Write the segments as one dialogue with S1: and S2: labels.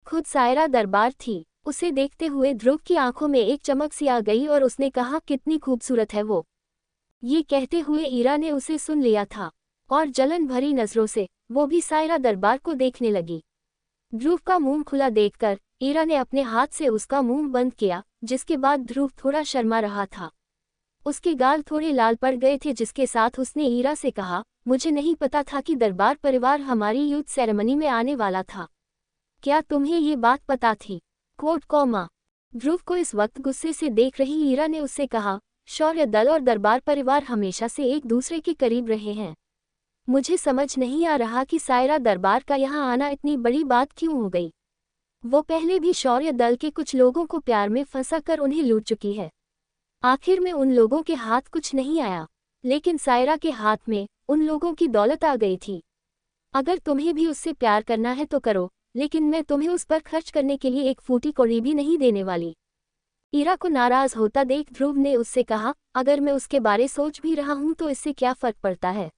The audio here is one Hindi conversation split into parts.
S1: खुद सायरा दरबार थी। उसे देखते हुए ध्रुव की आंखों में एक चमक सी आ गई और उसने कहा, कितनी खूबसूरत है वो। ये कहते हुए ईरा ने उसे सुन लिया था और जलन भरी नजरों से वो भी सायरा दरबार को देखने लगी। ध्रुव का मुंह खुला देखकर ईरा ने अपने हाथ से उसका मुंह बंद किया, जिसके बाद ध्रुव थोड़ा शर्मा रहा था। उसके गाल थोड़े लाल पड़ गए थे, जिसके साथ उसने ईरा से कहा, मुझे नहीं पता था कि दरबार परिवार हमारी यूथ सेरेमनी में आने वाला था। क्या तुम्हें ये बात पता थी? ध्रुव को इस वक्त गुस्से से देख रही ईरा ने उससे कहा, शौर्य दल और दरबार परिवार हमेशा से एक दूसरे के करीब रहे हैं। मुझे समझ नहीं आ रहा कि सायरा दरबार का यहाँ आना इतनी बड़ी बात क्यों हो गई। वो पहले भी शौर्य दल के कुछ लोगों को प्यार में फंसा कर उन्हें लूट चुकी है। आखिर में उन लोगों के हाथ कुछ नहीं आया, लेकिन सायरा के हाथ में उन लोगों की दौलत आ गई थी। अगर तुम्हें भी उससे प्यार करना है तो करो, लेकिन मैं तुम्हें उस पर खर्च करने के लिए एक फूटी कौड़ी भी नहीं देने वाली। ईरा को नाराज होता देख ध्रुव ने उससे कहा, अगर मैं उसके बारे सोच भी रहा हूं तो इससे क्या फर्क पड़ता है।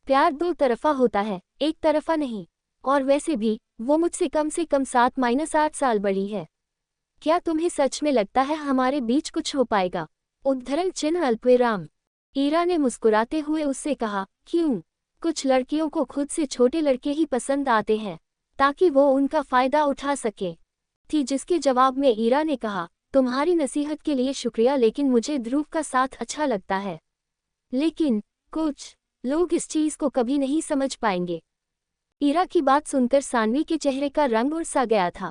S1: प्यार दो तरफा होता है, एक तरफा नहीं। और वैसे भी वो मुझसे कम से कम 7-8 साल बड़ी है। क्या तुम्हें सच में लगता है हमारे बीच कुछ हो पाएगा? उद्धरण चिन्ह अल्पविराम। ईरा ने मुस्कुराते हुए उससे कहा, क्यों? कुछ लड़कियों को खुद से छोटे लड़के ही पसंद आते हैं ताकि वो उनका फायदा उठा सके थी। जिसके जवाब में ईरा ने कहा, तुम्हारी नसीहत के लिए शुक्रिया, लेकिन मुझे ध्रुव का साथ अच्छा लगता है। लेकिन कुछ लोग इस चीज को कभी नहीं समझ पाएंगे। ईरा की बात सुनकर सानवी के चेहरे का रंग उड़ सा गया था।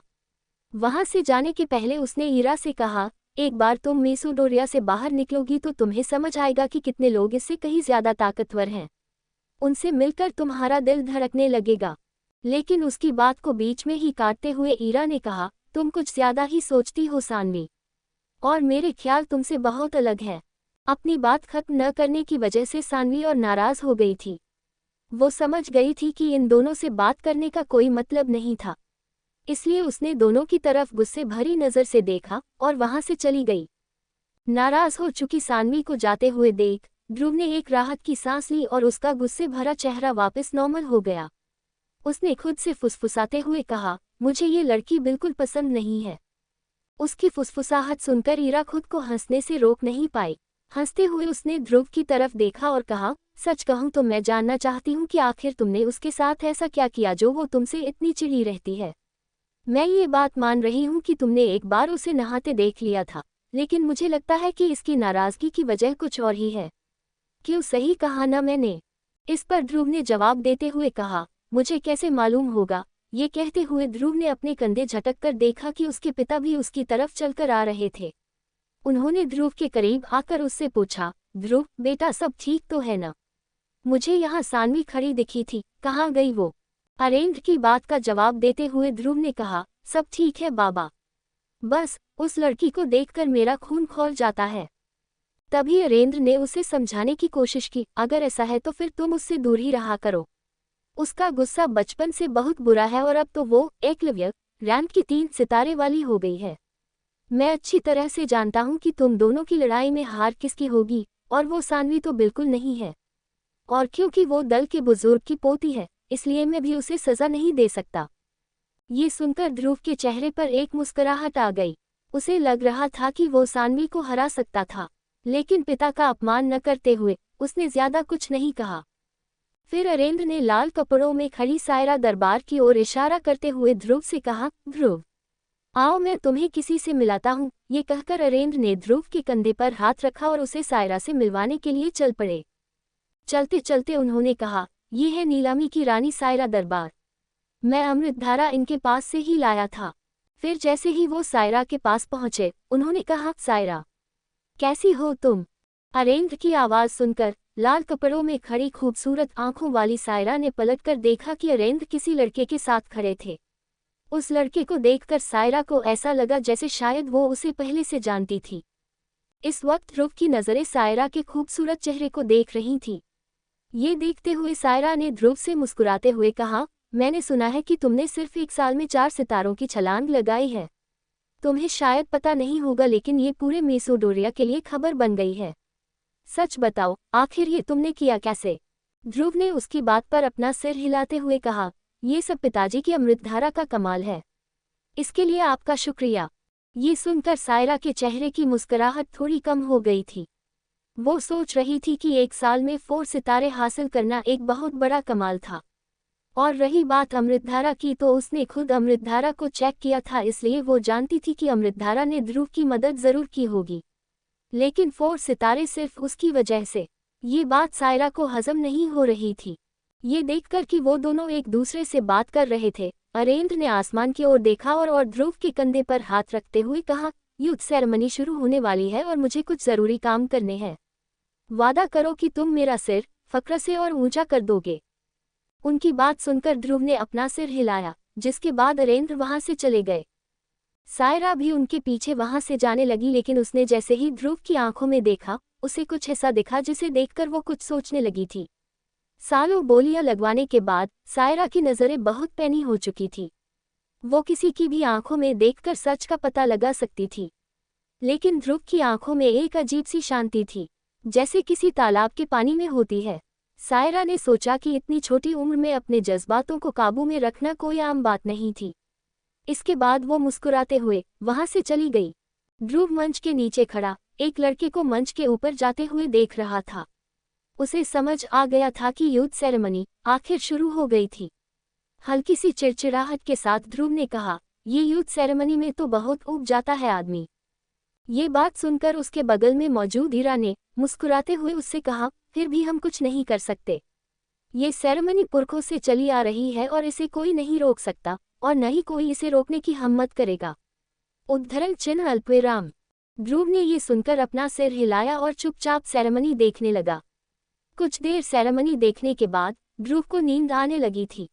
S1: वहां से जाने के पहले उसने ईरा से कहा, एक बार तुम मेसोडोरिया से बाहर निकलोगी तो तुम्हें समझ आएगा कि कितने लोग इससे कहीं ज्यादा ताकतवर हैं। उनसे मिलकर तुम्हारा दिल धड़कने लगेगा। लेकिन उसकी बात को बीच में ही काटते हुए ईरा ने कहा, तुम कुछ ज्यादा ही सोचती हो सानवी, और मेरे ख्याल तुमसे बहुत अलग है। अपनी बात खत्म न करने की वजह से सानवी और नाराज हो गई थी। वो समझ गई थी कि इन दोनों से बात करने का कोई मतलब नहीं था, इसलिए उसने दोनों की तरफ गुस्से भरी नजर से देखा और वहां से चली गई। नाराज हो चुकी सानवी को जाते हुए देख ध्रुव ने एक राहत की सांस ली और उसका गुस्से भरा चेहरा वापस नॉर्मल हो गया। उसने खुद से फुसफुसाते हुए कहा, मुझे ये लड़की बिल्कुल पसंद नहीं है। उसकी फुसफुसाहट सुनकर ईरा खुद को हंसने से रोक नहीं पाई। हंसते हुए उसने ध्रुव की तरफ देखा और कहा, सच कहूं तो मैं जानना चाहती हूं कि आखिर तुमने उसके साथ ऐसा क्या किया जो वो तुमसे इतनी चिढ़ी रहती है। मैं ये बात मान रही हूं कि तुमने एक बार उसे नहाते देख लिया था, लेकिन मुझे लगता है कि इसकी नाराजगी की वजह कुछ और ही है। क्यों, सही कहा ना मैंने? इस पर ध्रुव ने जवाब देते हुए कहा, मुझे कैसे मालूम होगा। ये कहते हुए ध्रुव ने अपने कंधे झटक कर देखा कि उसके पिता भी उसकी तरफ चलकर आ रहे थे। उन्होंने ध्रुव के करीब आकर उससे पूछा, ध्रुव बेटा सब ठीक तो है ना? मुझे यहाँ सानवी खड़ी दिखी थी, कहाँ गई वो? अरेंद्र की बात का जवाब देते हुए ध्रुव ने कहा, सब ठीक है बाबा, बस उस लड़की को देखकर मेरा खून खौल जाता है। तभी अरेंद्र ने उसे समझाने की कोशिश की, अगर ऐसा है तो फिर तुम उससे दूर ही रहा करो। उसका गुस्सा बचपन से बहुत बुरा है और अब तो वो एकलव्य रैंक की 3 सितारे वाली हो गई है। मैं अच्छी तरह से जानता हूं कि तुम दोनों की लड़ाई में हार किसकी होगी, और वो सानवी तो बिल्कुल नहीं है। और क्योंकि वो दल के बुजुर्ग की पोती है, इसलिए मैं भी उसे सजा नहीं दे सकता। ये सुनकर ध्रुव के चेहरे पर एक मुस्कुराहट आ गई। उसे लग रहा था कि वो सानवी को हरा सकता था, लेकिन पिता का अपमान न करते हुए उसने ज्यादा कुछ नहीं कहा। फिर अरेंद्र ने लाल कपड़ों में खड़ी सायरा दरबार की ओर इशारा करते हुए ध्रुव से कहा, ध्रुव आओ मैं तुम्हें किसी से मिलाता हूँ। ये कहकर अरेंद्र ने ध्रुव के कंधे पर हाथ रखा और उसे सायरा से मिलवाने के लिए चल पड़े। चलते चलते उन्होंने कहा, ये है नीलामी की रानी सायरा दरबार। मैं अमृतधारा इनके पास से ही लाया था। फिर जैसे ही वो सायरा के पास पहुंचे, उन्होंने कहा, सायरा कैसी हो तुम? अरेंद्र की आवाज सुनकर लाल कपड़ों में खड़ी खूबसूरत आंखों वाली सायरा ने पलटकर देखा कि अरेंद्र किसी लड़के के साथ खड़े थे। उस लड़के को देखकर सायरा को ऐसा लगा जैसे शायद वो उसे पहले से जानती थी। इस वक्त ध्रुव की नजरें सायरा के खूबसूरत चेहरे को देख रही थीं। ये देखते हुए सायरा ने ध्रुव से मुस्कुराते हुए कहा, मैंने सुना है कि तुमने सिर्फ 1 साल में 4 सितारों की छलांग लगाई है। तुम्हें शायद पता नहीं होगा, लेकिन ये पूरे मेसोडोरिया के लिए खबर बन गई है। सच बताओ, आखिर ये तुमने किया कैसे? ध्रुव ने उसकी बात पर अपना सिर हिलाते हुए कहा, ये सब पिताजी की अमृतधारा का कमाल है। इसके लिए आपका शुक्रिया। ये सुनकर सायरा के चेहरे की मुस्कुराहट थोड़ी कम हो गई थी। वो सोच रही थी कि 1 साल में 4 सितारे हासिल करना एक बहुत बड़ा कमाल था। और रही बात अमृतधारा की, तो उसने खुद अमृतधारा को चेक किया था, इसलिए वो जानती थी कि अमृतधारा ने ध्रुव की मदद ज़रूर की होगी। लेकिन 4 सितारे सिर्फ उसकी वजह से। ये बात सायरा को हजम नहीं हो रही थी। ये देखकर कि वो दोनों एक दूसरे से बात कर रहे थे, अरेंद्र ने आसमान की ओर देखा और ध्रुव के कंधे पर हाथ रखते हुए कहा, यूथ सेरेमनी शुरू होने वाली है और मुझे कुछ ज़रूरी काम करने हैं। वादा करो कि तुम मेरा सिर फक्र से और ऊंचा कर दोगे। उनकी बात सुनकर ध्रुव ने अपना सिर हिलाया, जिसके बाद अरेंद्र वहां से चले गए। सायरा भी उनके पीछे वहां से जाने लगी, लेकिन उसने जैसे ही ध्रुव की आंखों में देखा, उसे कुछ ऐसा दिखा जिसे देखकर वो कुछ सोचने लगी थी। सालों बोलियां लगवाने के बाद सायरा की नज़रें बहुत पैनी हो चुकी थी। वो किसी की भी आंखों में देखकर सच का पता लगा सकती थी, लेकिन ध्रुव की आंखों में एक अजीब सी शांति थी, जैसे किसी तालाब के पानी में होती है। सायरा ने सोचा कि इतनी छोटी उम्र में अपने जज्बातों को काबू में रखना कोई आम बात नहीं थी। इसके बाद वो मुस्कुराते हुए वहां से चली गई। ध्रुव मंच के नीचे खड़ा एक लड़के को मंच के ऊपर जाते हुए देख रहा था। उसे समझ आ गया था कि यूथ सेरेमनी आखिर शुरू हो गई थी। हल्की सी चिड़चिड़ाहट के साथ ध्रुव ने कहा, ये यूथ सेरेमनी में तो बहुत ऊब जाता है आदमी। ये बात सुनकर उसके बगल में मौजूद हीरा ने मुस्कुराते हुए उससे कहा, फिर भी हम कुछ नहीं कर सकते। ये सेरेमनी पुरखों से चली आ रही है और इसे कोई नहीं रोक सकता, और न ही कोई इसे रोकने की हिम्मत करेगा। उद्धरण चिन्ह अल्पविराम। ध्रुव ने ये सुनकर अपना सिर हिलाया और चुपचाप सेरेमनी देखने लगा। कुछ देर सेरेमनी देखने के बाद ध्रुव को नींद आने लगी थी।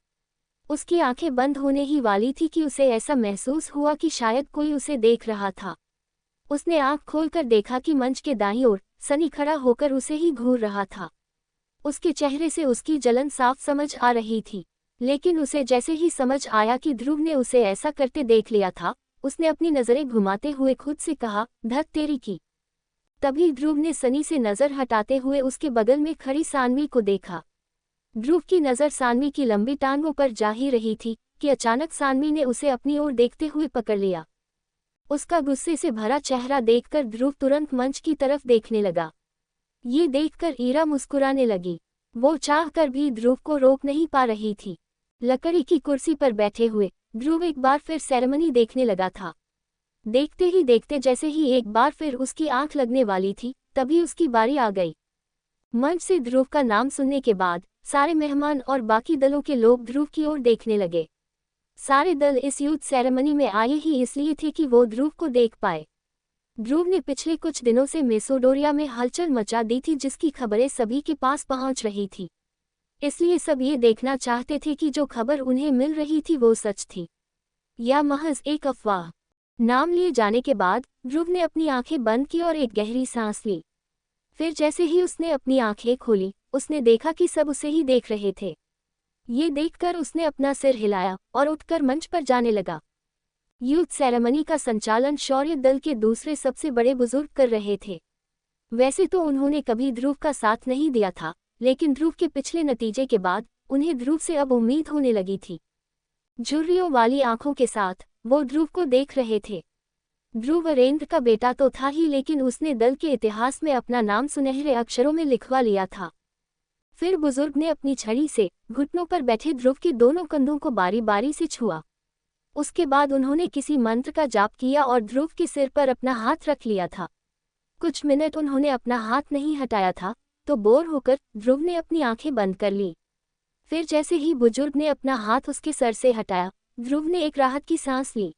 S1: उसकी आंखें बंद होने ही वाली थी कि उसे ऐसा महसूस हुआ कि शायद कोई उसे देख रहा था। उसने आंख खोलकर देखा कि मंच के दाईं ओर सनी खड़ा होकर उसे ही घूर रहा था। उसके चेहरे से उसकी जलन साफ समझ आ रही थी, लेकिन उसे जैसे ही समझ आया कि ध्रुव ने उसे ऐसा करते देख लिया था, उसने अपनी नज़रें घुमाते हुए खुद से कहा, धत तेरी की। तभी ध्रुव ने सनी से नज़र हटाते हुए उसके बगल में खड़ी सानवी को देखा। ध्रुव की नज़र सानवी की लंबी टांगों पर जा ही रही थी कि अचानक सानवी ने उसे अपनी ओर देखते हुए पकड़ लिया। उसका गुस्से से भरा चेहरा देखकर ध्रुव तुरंत मंच की तरफ देखने लगा। ये देखकर ईरा मुस्कुराने लगी। वो चाहकर भी ध्रुव को रोक नहीं पा रही थी। लकड़ी की कुर्सी पर बैठे हुए ध्रुव एक बार फिर सेरेमनी देखने लगा था। देखते ही देखते जैसे ही एक बार फिर उसकी आंख लगने वाली थी, तभी उसकी बारी आ गई। मंच से ध्रुव का नाम सुनने के बाद सारे मेहमान और बाकी दलों के लोग ध्रुव की ओर देखने लगे। सारे दल इस यूथ सेरेमनी में आए ही इसलिए थे कि वो ध्रुव को देख पाए। ध्रुव ने पिछले कुछ दिनों से मेसोडोरिया में हलचल मचा दी थी, जिसकी खबरें सभी के पास पहुंच रही थी। इसलिए सब ये देखना चाहते थे कि जो खबर उन्हें मिल रही थी वो सच थी या महज एक अफवाह। नाम लिए जाने के बाद ध्रुव ने अपनी आंखें बंद की और एक गहरी सांस ली। फिर जैसे ही उसने अपनी आंखें खोली, उसने देखा कि सब उसे ही देख रहे थे। ये देखकर उसने अपना सिर हिलाया और उठकर मंच पर जाने लगा। यूथ सेरेमनी का संचालन शौर्य दल के दूसरे सबसे बड़े बुजुर्ग कर रहे थे। वैसे तो उन्होंने कभी ध्रुव का साथ नहीं दिया था, लेकिन ध्रुव के पिछले नतीजे के बाद उन्हें ध्रुव से अब उम्मीद होने लगी थी। झुर्रियों वाली आंखों के साथ वो ध्रुव को देख रहे थे। ध्रुव अरेंद्र का बेटा तो था ही, लेकिन उसने दल के इतिहास में अपना नाम सुनहरे अक्षरों में लिखवा लिया था। फिर बुजुर्ग ने अपनी छड़ी से घुटनों पर बैठे ध्रुव के दोनों कंधों को बारी बारी से छुआ। उसके बाद उन्होंने किसी मंत्र का जाप किया और ध्रुव के सिर पर अपना हाथ रख लिया था। कुछ मिनट उन्होंने अपना हाथ नहीं हटाया था, तो बोर होकर ध्रुव ने अपनी आंखें बंद कर ली। फिर जैसे ही बुजुर्ग ने अपना हाथ उसके सर से हटाया, ध्रुव ने एक राहत की सांस ली।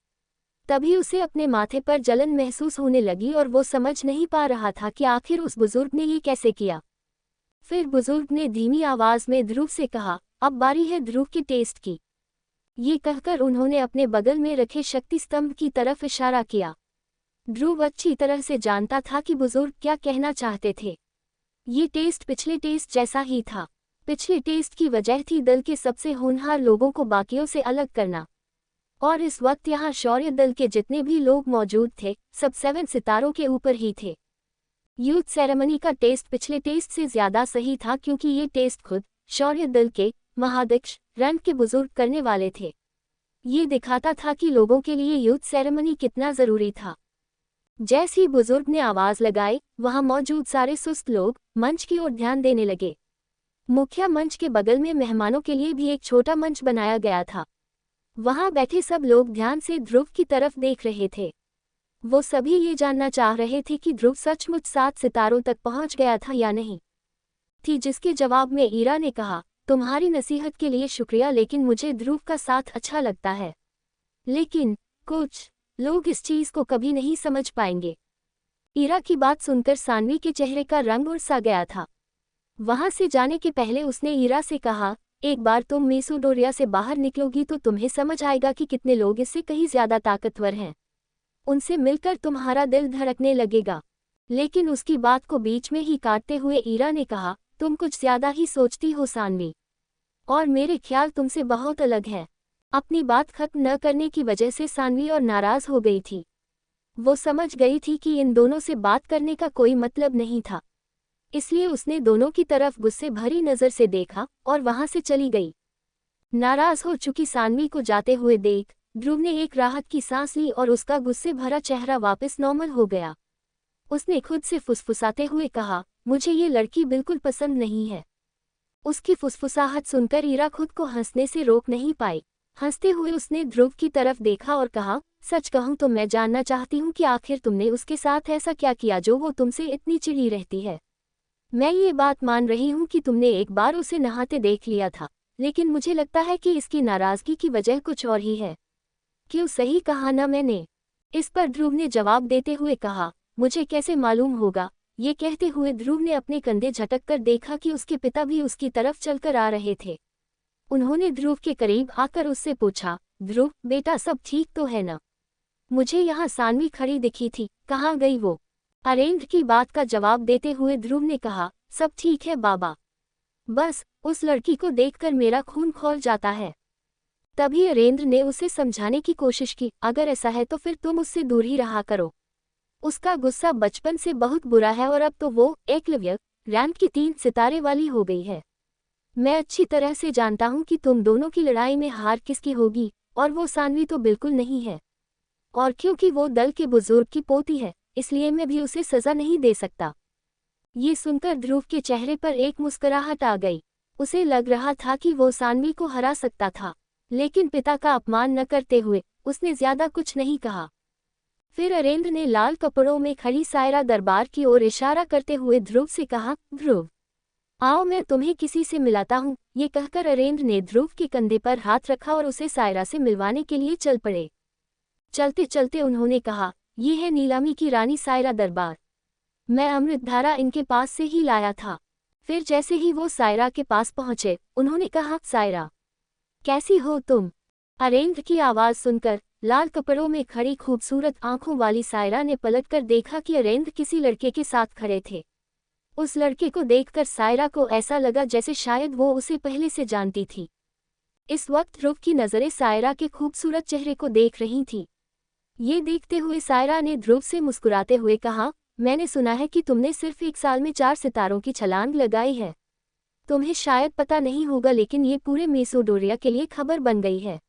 S1: तभी उसे अपने माथे पर जलन महसूस होने लगी और वो समझ नहीं पा रहा था कि आखिर उस बुजुर्ग ने ये कैसे किया। फिर बुजुर्ग ने धीमी आवाज में ध्रुव से कहा, अब बारी है ध्रुव के टेस्ट की। ये कहकर उन्होंने अपने बगल में रखे शक्ति स्तंभ की तरफ इशारा किया। ध्रुव अच्छी तरह से जानता था कि बुजुर्ग क्या कहना चाहते थे। ये टेस्ट पिछले टेस्ट जैसा ही था। पिछले टेस्ट की वजह थी दल के सबसे होनहार लोगों को बाकियों से अलग करना। और इस वक्त यहाँ शौर्य दल के जितने भी लोग मौजूद थे, सब 7 सितारों के ऊपर ही थे। यूथ सेरेमनी का टेस्ट पिछले टेस्ट से ज्यादा सही था, क्योंकि ये टेस्ट खुद शौर्य दल के महादक्ष रन के बुजुर्ग करने वाले थे। ये दिखाता था कि लोगों के लिए युद्ध सेरेमनी कितना जरूरी था। जैसे ही बुजुर्ग ने आवाज लगाई, वहां मौजूद सारे सुस्त लोग मंच की ओर ध्यान देने लगे। मुख्य मंच के बगल में मेहमानों के लिए भी एक छोटा मंच बनाया गया था। वहां बैठे सब लोग ध्यान से ध्रुव की तरफ देख रहे थे। वो सभी ये जानना चाह रहे थे कि ध्रुव सचमुच 7 सितारों तक पहुंच गया था या नहीं। जिसके जवाब में ईरा ने कहा, तुम्हारी नसीहत के लिए शुक्रिया, लेकिन मुझे ध्रुव का साथ अच्छा लगता है। लेकिन कुछ लोग इस चीज को कभी नहीं समझ पाएंगे। ईरा की बात सुनकर सानवी के चेहरे का रंग उड़ सा गया था। वहां से जाने के पहले उसने ईरा से कहा, एक बार तुम मेसोडोरिया से बाहर निकलोगी तो तुम्हें समझ आएगा कि कितने लोग इससे कहीं ज्यादा ताकतवर हैं। उनसे मिलकर तुम्हारा दिल धड़कने लगेगा। लेकिन उसकी बात को बीच में ही काटते हुए ईरा ने कहा, तुम कुछ ज्यादा ही सोचती हो सानवी, और मेरे ख्याल तुमसे बहुत अलग है। अपनी बात खत्म न करने की वजह से सानवी और नाराज हो गई थी। वो समझ गई थी कि इन दोनों से बात करने का कोई मतलब नहीं था, इसलिए उसने दोनों की तरफ गुस्से भरी नजर से देखा और वहां से चली गई। नाराज हो चुकी सानवी को जाते हुए देख ध्रुव ने एक राहत की सांस ली और उसका गुस्से भरा चेहरा वापस नॉर्मल हो गया। उसने खुद से फुसफुसाते हुए कहा, मुझे ये लड़की बिल्कुल पसंद नहीं है। उसकी फुसफुसाहट सुनकर ईरा खुद को हंसने से रोक नहीं पाई। हंसते हुए उसने ध्रुव की तरफ देखा और कहा, सच कहूं तो मैं जानना चाहती हूं कि आखिर तुमने उसके साथ ऐसा क्या किया जो वो तुमसे इतनी चिढ़ी रहती है। मैं ये बात मान रही हूं कि तुमने एक बार उसे नहाते देख लिया था, लेकिन मुझे लगता है कि इसकी नाराजगी की वजह कुछ और ही है। क्यों, सही कहा ना मैंने? इस पर ध्रुव ने जवाब देते हुए कहा, मुझे कैसे मालूम होगा। ये कहते हुए ध्रुव ने अपने कंधे झटक कर देखा कि उसके पिता भी उसकी तरफ चलकर आ रहे थे। उन्होंने ध्रुव के करीब आकर उससे पूछा, ध्रुव बेटा सब ठीक तो है ना? मुझे यहाँ सानवी खड़ी दिखी थी, कहाँ गई वो? अरेंद्र की बात का जवाब देते हुए ध्रुव ने कहा, सब ठीक है बाबा, बस उस लड़की को देखकर मेरा खून खौल जाता है। तभी अरेंद्र ने उसे समझाने की कोशिश की, अगर ऐसा है तो फिर तुम उससे दूर ही रहा करो। उसका गुस्सा बचपन से बहुत बुरा है और अब तो वो एकलव्य रैंक की 3 सितारे वाली हो गई है। मैं अच्छी तरह से जानता हूं कि तुम दोनों की लड़ाई में हार किसकी होगी, और वो सानवी तो बिल्कुल नहीं है। और क्योंकि वो दल के बुजुर्ग की पोती है, इसलिए मैं भी उसे सजा नहीं दे सकता। ये सुनकर ध्रुव के चेहरे पर एक मुस्कुराहट आ गई। उसे लग रहा था कि वो सानवी को हरा सकता था, लेकिन पिता का अपमान न करते हुए उसने ज्यादा कुछ नहीं कहा। फिर अरेंद्र ने लाल कपड़ों में खड़ी सायरा दरबार की ओर इशारा करते हुए ध्रुव से कहा, ध्रुव आओ मैं तुम्हें किसी से मिलाता हूँ। ये कहकर अरेंद्र ने ध्रुव के कंधे पर हाथ रखा और उसे सायरा से मिलवाने के लिए चल पड़े। चलते चलते उन्होंने कहा, ये है नीलामी की रानी सायरा दरबार, मैं अमृतधारा इनके पास से ही लाया था। फिर जैसे ही वो सायरा के पास पहुंचे, उन्होंने कहा, सायरा कैसी हो तुम? अरेंद्र की आवाज सुनकर लाल कपड़ों में खड़ी खूबसूरत आंखों वाली सायरा ने पलटकर देखा कि अरेंद्र किसी लड़के के साथ खड़े थे। उस लड़के को देखकर सायरा को ऐसा लगा जैसे शायद वो उसे पहले से जानती थी। इस वक्त ध्रुव की नजरें सायरा के खूबसूरत चेहरे को देख रही थीं। ये देखते हुए सायरा ने ध्रुव से मुस्कुराते हुए कहा, मैंने सुना है कि तुमने सिर्फ 1 साल में 4 सितारों की छलांग लगाई है। तुम्हें शायद पता नहीं होगा, लेकिन ये पूरे मेसोडोरिया के लिए खबर बन गई है।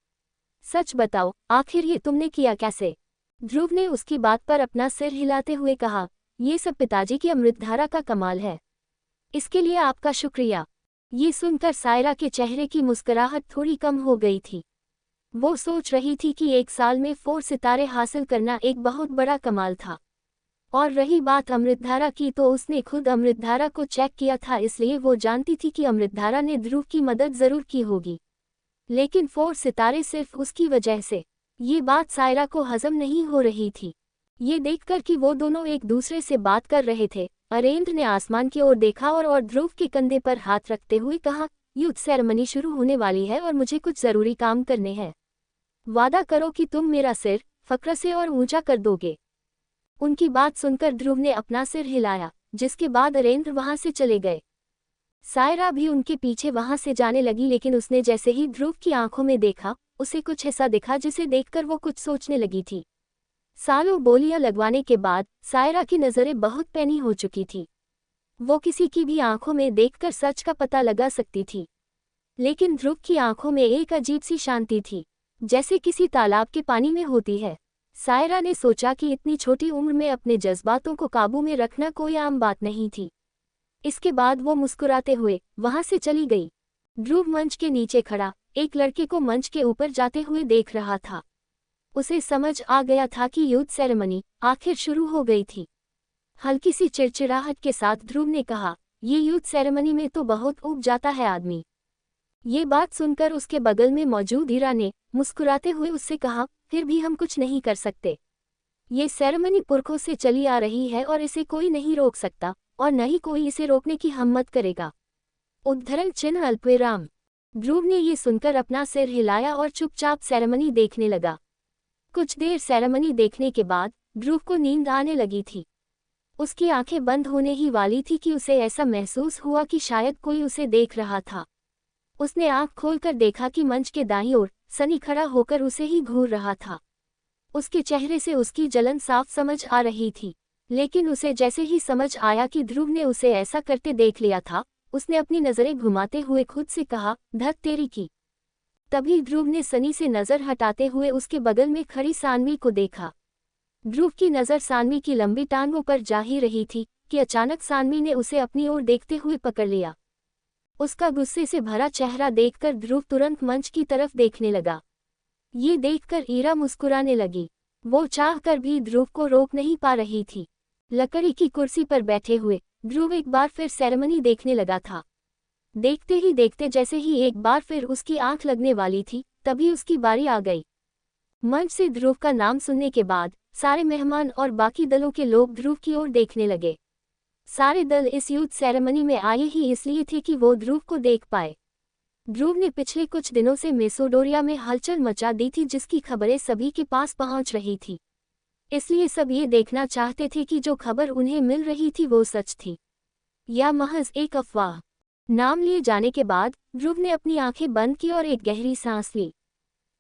S1: सच बताओ, आखिर ये तुमने किया कैसे? ध्रुव ने उसकी बात पर अपना सिर हिलाते हुए कहा, ये सब पिताजी की अमृतधारा का कमाल है, इसके लिए आपका शुक्रिया। ये सुनकर सायरा के चेहरे की मुस्कुराहट थोड़ी कम हो गई थी। वो सोच रही थी कि 1 साल में 4 सितारे हासिल करना एक बहुत बड़ा कमाल था। और रही बात अमृतधारा की, तो उसने खुद अमृतधारा को चेक किया था, इसलिए वो जानती थी कि अमृतधारा ने ध्रुव की मदद जरूर की होगी। लेकिन 4 सितारे सिर्फ उसकी वजह से, ये बात सायरा को हजम नहीं हो रही थी। ये देखकर कि वो दोनों एक दूसरे से बात कर रहे थे, अरेंद्र ने आसमान की ओर देखा और ध्रुव के कंधे पर हाथ रखते हुए कहा, युद्ध सेरेमनी शुरू होने वाली है और मुझे कुछ जरूरी काम करने हैं। वादा करो कि तुम मेरा सिर फक्र से और ऊंचा कर दोगे। उनकी बात सुनकर ध्रुव ने अपना सिर हिलाया, जिसके बाद अरेंद्र वहां से चले गए। सायरा भी उनके पीछे वहां से जाने लगी, लेकिन उसने जैसे ही ध्रुव की आंखों में देखा, उसे कुछ ऐसा दिखा जिसे देखकर वो कुछ सोचने लगी थी। सालों बोलियां लगवाने के बाद सायरा की नज़रें बहुत पैनी हो चुकी थी। वो किसी की भी आंखों में देखकर सच का पता लगा सकती थी, लेकिन ध्रुव की आंखों में एक अजीब सी शांति थी। जैसे किसी तालाब के पानी में होती है। सायरा ने सोचा कि इतनी छोटी उम्र में अपने जज्बातों को काबू में रखना कोई आम बात नहीं थी। इसके बाद वो मुस्कुराते हुए वहां से चली गई। ध्रुव मंच के नीचे खड़ा एक लड़के को मंच के ऊपर जाते हुए देख रहा था। उसे समझ आ गया था कि यूथ सेरेमनी आखिर शुरू हो गई थी। हल्की सी चिड़चिड़ाहट के साथ ध्रुव ने कहा, ये यूथ सेरेमनी में तो बहुत ऊब जाता है आदमी। ये बात सुनकर उसके बगल में मौजूद ईरा ने मुस्कुराते हुए उससे कहा, फिर भी हम कुछ नहीं कर सकते। ये सेरेमनी पुरखों से चली आ रही है और इसे कोई नहीं रोक सकता और न ही कोई इसे रोकने की हिम्मत करेगा। उद्धरण चिन्ह अल्पविराम। ध्रुव ने ये सुनकर अपना सिर हिलाया और चुपचाप सेरेमनी देखने लगा। कुछ देर सेरेमनी देखने के बाद ध्रुव को नींद आने लगी थी। उसकी आंखें बंद होने ही वाली थी कि उसे ऐसा महसूस हुआ कि शायद कोई उसे देख रहा था। उसने आंख खोलकर देखा कि मंच के दाईं ओर सनी खड़ा होकर उसे ही घूर रहा था। उसके चेहरे से उसकी जलन साफ समझ आ रही थी, लेकिन उसे जैसे ही समझ आया कि ध्रुव ने उसे ऐसा करते देख लिया था, उसने अपनी नज़रें घुमाते हुए खुद से कहा, धत तेरी की। तभी ध्रुव ने सनी से नज़र हटाते हुए उसके बगल में खड़ी सानवी को देखा। ध्रुव की नज़र सानवी की लंबी टांगों पर जा ही रही थी कि अचानक सानवी ने उसे अपनी ओर देखते हुए पकड़ लिया। उसका गुस्से से भरा चेहरा देखकर ध्रुव तुरंत मंच की तरफ देखने लगा। ये देखकर ईरा मुस्कुराने लगी। वो चाहकर भी ध्रुव को रोक नहीं पा रही थी। लकड़ी की कुर्सी पर बैठे हुए ध्रुव एक बार फिर सेरेमनी देखने लगा था। देखते ही देखते जैसे ही एक बार फिर उसकी आंख लगने वाली थी, तभी उसकी बारी आ गई। मंच से ध्रुव का नाम सुनने के बाद सारे मेहमान और बाकी दलों के लोग ध्रुव की ओर देखने लगे। सारे दल इस यूथ सेरेमनी में आए ही इसलिए थे कि वो ध्रुव को देख पाए। ध्रुव ने पिछले कुछ दिनों से मेसोडोरिया में हलचल मचा दी थी, जिसकी खबरें सभी के पास पहुंच रही थी। इसलिए सब ये देखना चाहते थे कि जो खबर उन्हें मिल रही थी वो सच थी या महज एक अफवाह। नाम लिए जाने के बाद ध्रुव ने अपनी आंखें बंद की और एक गहरी सांस ली।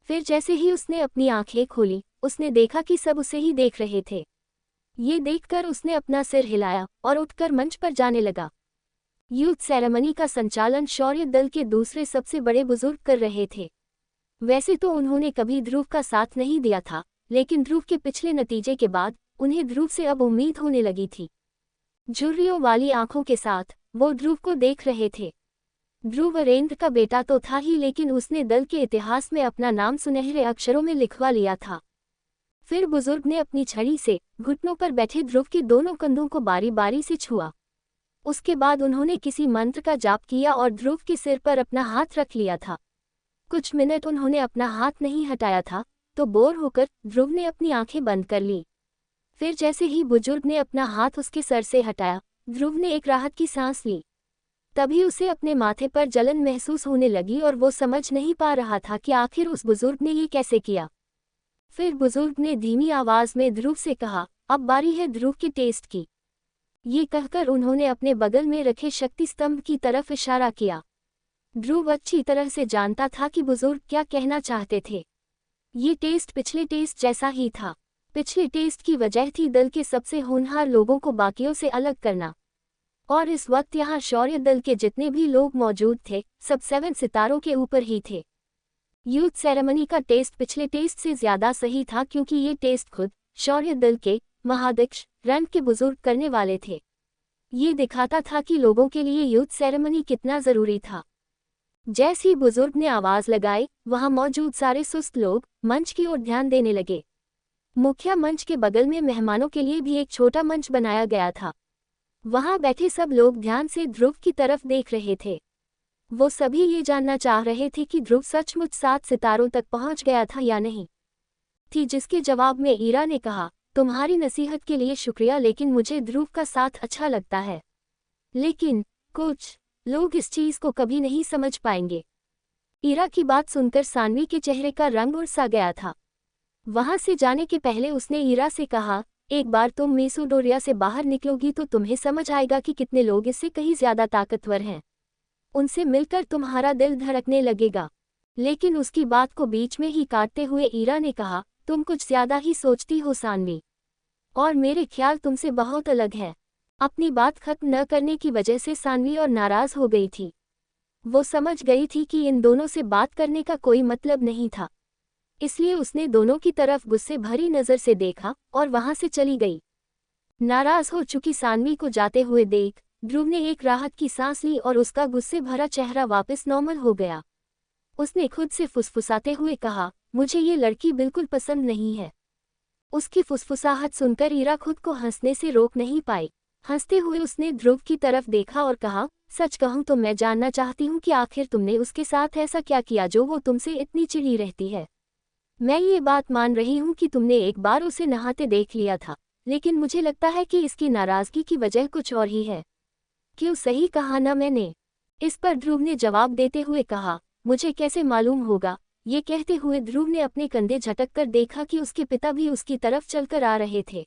S1: फिर जैसे ही उसने अपनी आंखें खोली, उसने देखा कि सब उसे ही देख रहे थे। ये देखकर उसने अपना सिर हिलाया और उठकर मंच पर जाने लगा। यूथ सेरेमनी का संचालन शौर्य दल के दूसरे सबसे बड़े बुजुर्ग कर रहे थे। वैसे तो उन्होंने कभी ध्रुव का साथ नहीं दिया था, लेकिन ध्रुव के पिछले नतीजे के बाद उन्हें ध्रुव से अब उम्मीद होने लगी थी। झुर्रियों वाली आंखों के साथ वो ध्रुव को देख रहे थे। ध्रुव वीरेंद्र का बेटा तो था ही, लेकिन उसने दल के इतिहास में अपना नाम सुनहरे अक्षरों में लिखवा लिया था। फिर बुजुर्ग ने अपनी छड़ी से घुटनों पर बैठे ध्रुव के दोनों कंधों को बारी बारी से छुआ। उसके बाद उन्होंने किसी मंत्र का जाप किया और ध्रुव के सिर पर अपना हाथ रख लिया था। कुछ मिनट उन्होंने अपना हाथ नहीं हटाया था तो बोर होकर ध्रुव ने अपनी आंखें बंद कर ली। फिर जैसे ही बुजुर्ग ने अपना हाथ उसके सर से हटाया, ध्रुव ने एक राहत की सांस ली। तभी उसे अपने माथे पर जलन महसूस होने लगी और वो समझ नहीं पा रहा था कि आखिर उस बुजुर्ग ने ये कैसे किया। फिर बुजुर्ग ने धीमी आवाज में ध्रुव से कहा, अब बारी है ध्रुव के टेस्ट की। ये कहकर उन्होंने अपने बगल में रखे शक्ति स्तंभ की तरफ इशारा किया। ध्रुव अच्छी तरह से जानता था कि बुजुर्ग क्या कहना चाहते थे। ये टेस्ट पिछले टेस्ट जैसा ही था। पिछले टेस्ट की वजह थी दल के सबसे होनहार लोगों को बाकियों से अलग करना। और इस वक्त यहाँ शौर्य दल के जितने भी लोग मौजूद थे, सब 7 सितारों के ऊपर ही थे। यूथ सेरेमनी का टेस्ट पिछले टेस्ट से ज्यादा सही था, क्योंकि ये टेस्ट खुद शौर्य दल के महादक्ष रैंक के बुजुर्ग करने वाले थे। ये दिखाता था कि लोगों के लिए यूथ सेरेमनी कितना जरूरी था। जैसे ही बुजुर्ग ने आवाज लगाई, वहां मौजूद सारे सुस्त लोग मंच की ओर ध्यान देने लगे। मुख्य मंच के बगल में मेहमानों के लिए भी एक छोटा मंच बनाया गया था। वहां बैठे सब लोग ध्यान से ध्रुव की तरफ देख रहे थे। वो सभी ये जानना चाह रहे थे कि ध्रुव सचमुच 7 सितारों तक पहुंच गया था या नहीं। जिसके जवाब में ईरा ने कहा, तुम्हारी नसीहत के लिए शुक्रिया, लेकिन मुझे ध्रुव का साथ अच्छा लगता है। लेकिन कुछ लोग इस चीज को कभी नहीं समझ पाएंगे। ईरा की बात सुनकर सानवी के चेहरे का रंग उड़ सा गया था। वहां से जाने के पहले उसने ईरा से कहा, एक बार तुम मेसोडोरिया से बाहर निकलोगी तो तुम्हें समझ आएगा कि कितने लोग इससे कहीं ज्यादा ताकतवर हैं। उनसे मिलकर तुम्हारा दिल धड़कने लगेगा। लेकिन उसकी बात को बीच में ही काटते हुए ईरा ने कहा, तुम कुछ ज्यादा ही सोचती हो सानवी, और मेरे ख्याल तुमसे बहुत अलग है। अपनी बात खत्म न करने की वजह से सानवी और नाराज हो गई थी। वो समझ गई थी कि इन दोनों से बात करने का कोई मतलब नहीं था। इसलिए उसने दोनों की तरफ गुस्से भरी नजर से देखा और वहां से चली गई। नाराज हो चुकी सानवी को जाते हुए देख ध्रुव ने एक राहत की सांस ली और उसका गुस्से भरा चेहरा वापस नॉर्मल हो गया। उसने खुद से फुसफुसाते हुए कहा, मुझे ये लड़की बिल्कुल पसंद नहीं है। उसकी फुसफुसाहट सुनकर ईरा खुद को हंसने से रोक नहीं पाई। हंसते हुए उसने ध्रुव की तरफ देखा और कहा, सच कहूं तो मैं जानना चाहती हूँ कि आखिर तुमने उसके साथ ऐसा क्या किया जो वो तुमसे इतनी चिढ़ी रहती है। मैं ये बात मान रही हूँ कि तुमने एक बार उसे नहाते देख लिया था, लेकिन मुझे लगता है कि इसकी नाराजगी की वजह कुछ और ही है। क्यों, सही कहा ना मैंने? इस पर ध्रुव ने जवाब देते हुए कहा, मुझे कैसे मालूम होगा। ये कहते हुए ध्रुव ने अपने कंधे झटक कर देखा कि उसके पिता भी उसकी तरफ चलकर आ रहे थे।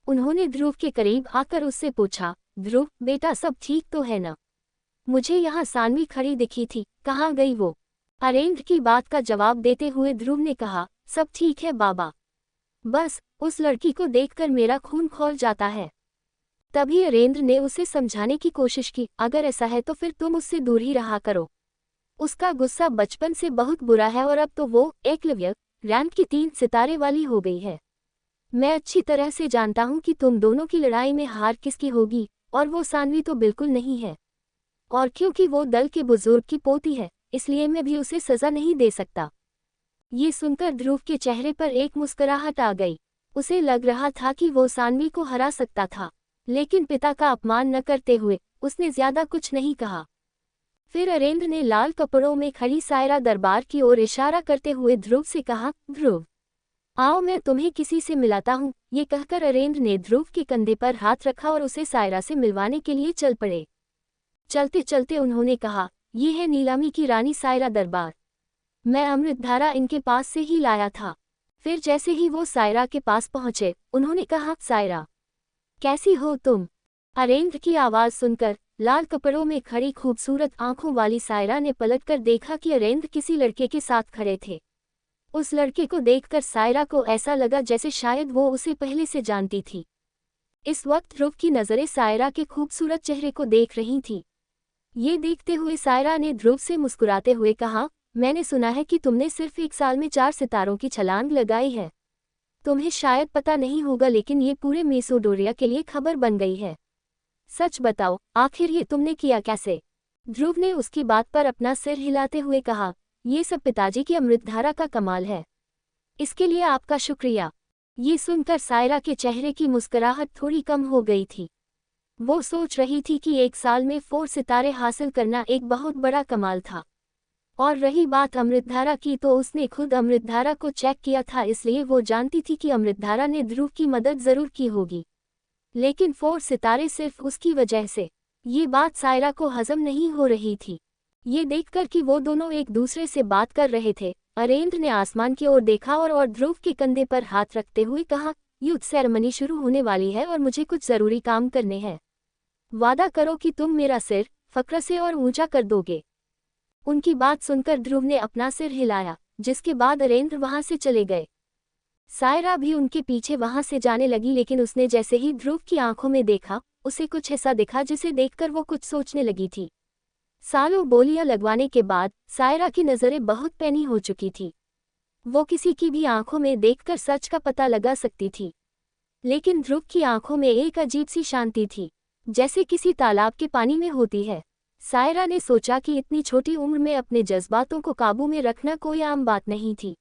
S1: उन्होंने ध्रुव के करीब आकर उससे पूछा, ध्रुव बेटा सब ठीक तो है ना? मुझे यहाँ सानवी खड़ी दिखी थी, कहाँ गई वो? अरेंद्र की बात का जवाब देते हुए ध्रुव ने कहा, सब ठीक है बाबा, बस उस लड़की को देखकर मेरा खून खौल जाता है। तभी अरेंद्र ने उसे समझाने की कोशिश की, अगर ऐसा है तो फिर तुम उससे दूर ही रहा करो। उसका गुस्सा बचपन से बहुत बुरा है और अब तो वो एकलव्य रैंक की 3 सितारे वाली हो गई है। मैं अच्छी तरह से जानता हूँ कि तुम दोनों की लड़ाई में हार किसकी होगी, और वो सानवी तो बिल्कुल नहीं है। और क्योंकि वो दल के बुजुर्ग की पोती है, इसलिए मैं भी उसे सजा नहीं दे सकता। ये सुनकर ध्रुव के चेहरे पर एक मुस्कुराहट आ गई। उसे लग रहा था कि वो सानवी को हरा सकता था, लेकिन पिता का अपमान न करते हुए उसने ज्यादा कुछ नहीं कहा। फिर अरेंद्र ने लाल कपड़ों में खड़ी सायरा दरबार की ओर इशारा करते हुए ध्रुव से कहा, ध्रुव आओ मैं तुम्हें किसी से मिलाता हूँ। ये कहकर अरेंद्र ने ध्रुव के कंधे पर हाथ रखा और उसे सायरा से मिलवाने के लिए चल पड़े। चलते चलते उन्होंने कहा, ये है नीलामी की रानी सायरा दरबार। मैं अमृतधारा इनके पास से ही लाया था। फिर जैसे ही वो सायरा के पास पहुंचे, उन्होंने कहा, सायरा कैसी हो तुम? अरेंद्र की आवाज सुनकर लाल कपड़ों में खड़ी खूबसूरत आंखों वाली सायरा ने पलटकर देखा कि अरेंद्र किसी लड़के के साथ खड़े थे। उस लड़के को देखकर सायरा को ऐसा लगा जैसे शायद वो उसे पहले से जानती थी। इस वक्त ध्रुव की नजरें सायरा के खूबसूरत चेहरे को देख रही थीं। ये देखते हुए सायरा ने ध्रुव से मुस्कुराते हुए कहा, मैंने सुना है कि तुमने सिर्फ 1 साल में 4 सितारों की छलांग लगाई है। तुम्हें शायद पता नहीं होगा, लेकिन ये पूरे मेसोडोरिया के लिए खबर बन गई है। सच बताओ, आखिर ये तुमने किया कैसे? ध्रुव ने उसकी बात पर अपना सिर हिलाते हुए कहा, ये सब पिताजी की अमृतधारा का कमाल है। इसके लिए आपका शुक्रिया। ये सुनकर सायरा के चेहरे की मुस्कुराहट थोड़ी कम हो गई थी। वो सोच रही थी कि 1 साल में 4 सितारे हासिल करना एक बहुत बड़ा कमाल था। और रही बात अमृतधारा की, तो उसने खुद अमृतधारा को चेक किया था, इसलिए वो जानती थी कि अमृतधारा ने ध्रुव की मदद जरूर की होगी। लेकिन 4 सितारे सिर्फ उसकी वजह से, ये बात सायरा को हजम नहीं हो रही थी। ये देखकर कि वो दोनों एक दूसरे से बात कर रहे थे, अरेंद्र ने आसमान की ओर देखा और ध्रुव के कंधे पर हाथ रखते हुए कहा, युद्ध सेरेमनी शुरू होने वाली है और मुझे कुछ जरूरी काम करने हैं। वादा करो कि तुम मेरा सिर फक्र से और ऊंचा कर दोगे। उनकी बात सुनकर ध्रुव ने अपना सिर हिलाया, जिसके बाद अरेंद्र वहां से चले गए। सायरा भी उनके पीछे वहां से जाने लगी, लेकिन उसने जैसे ही ध्रुव की आंखों में देखा, उसे कुछ ऐसा दिखा जिसे देखकर वो कुछ सोचने लगी थी। सालों बोलियां लगवाने के बाद सायरा की नज़रें बहुत पैनी हो चुकी थी। वो किसी की भी आंखों में देखकर सच का पता लगा सकती थी, लेकिन ध्रुव की आंखों में एक अजीब सी शांति थी, जैसे किसी तालाब के पानी में होती है। सायरा ने सोचा कि इतनी छोटी उम्र में अपने जज्बातों को काबू में रखना कोई आम बात नहीं थी।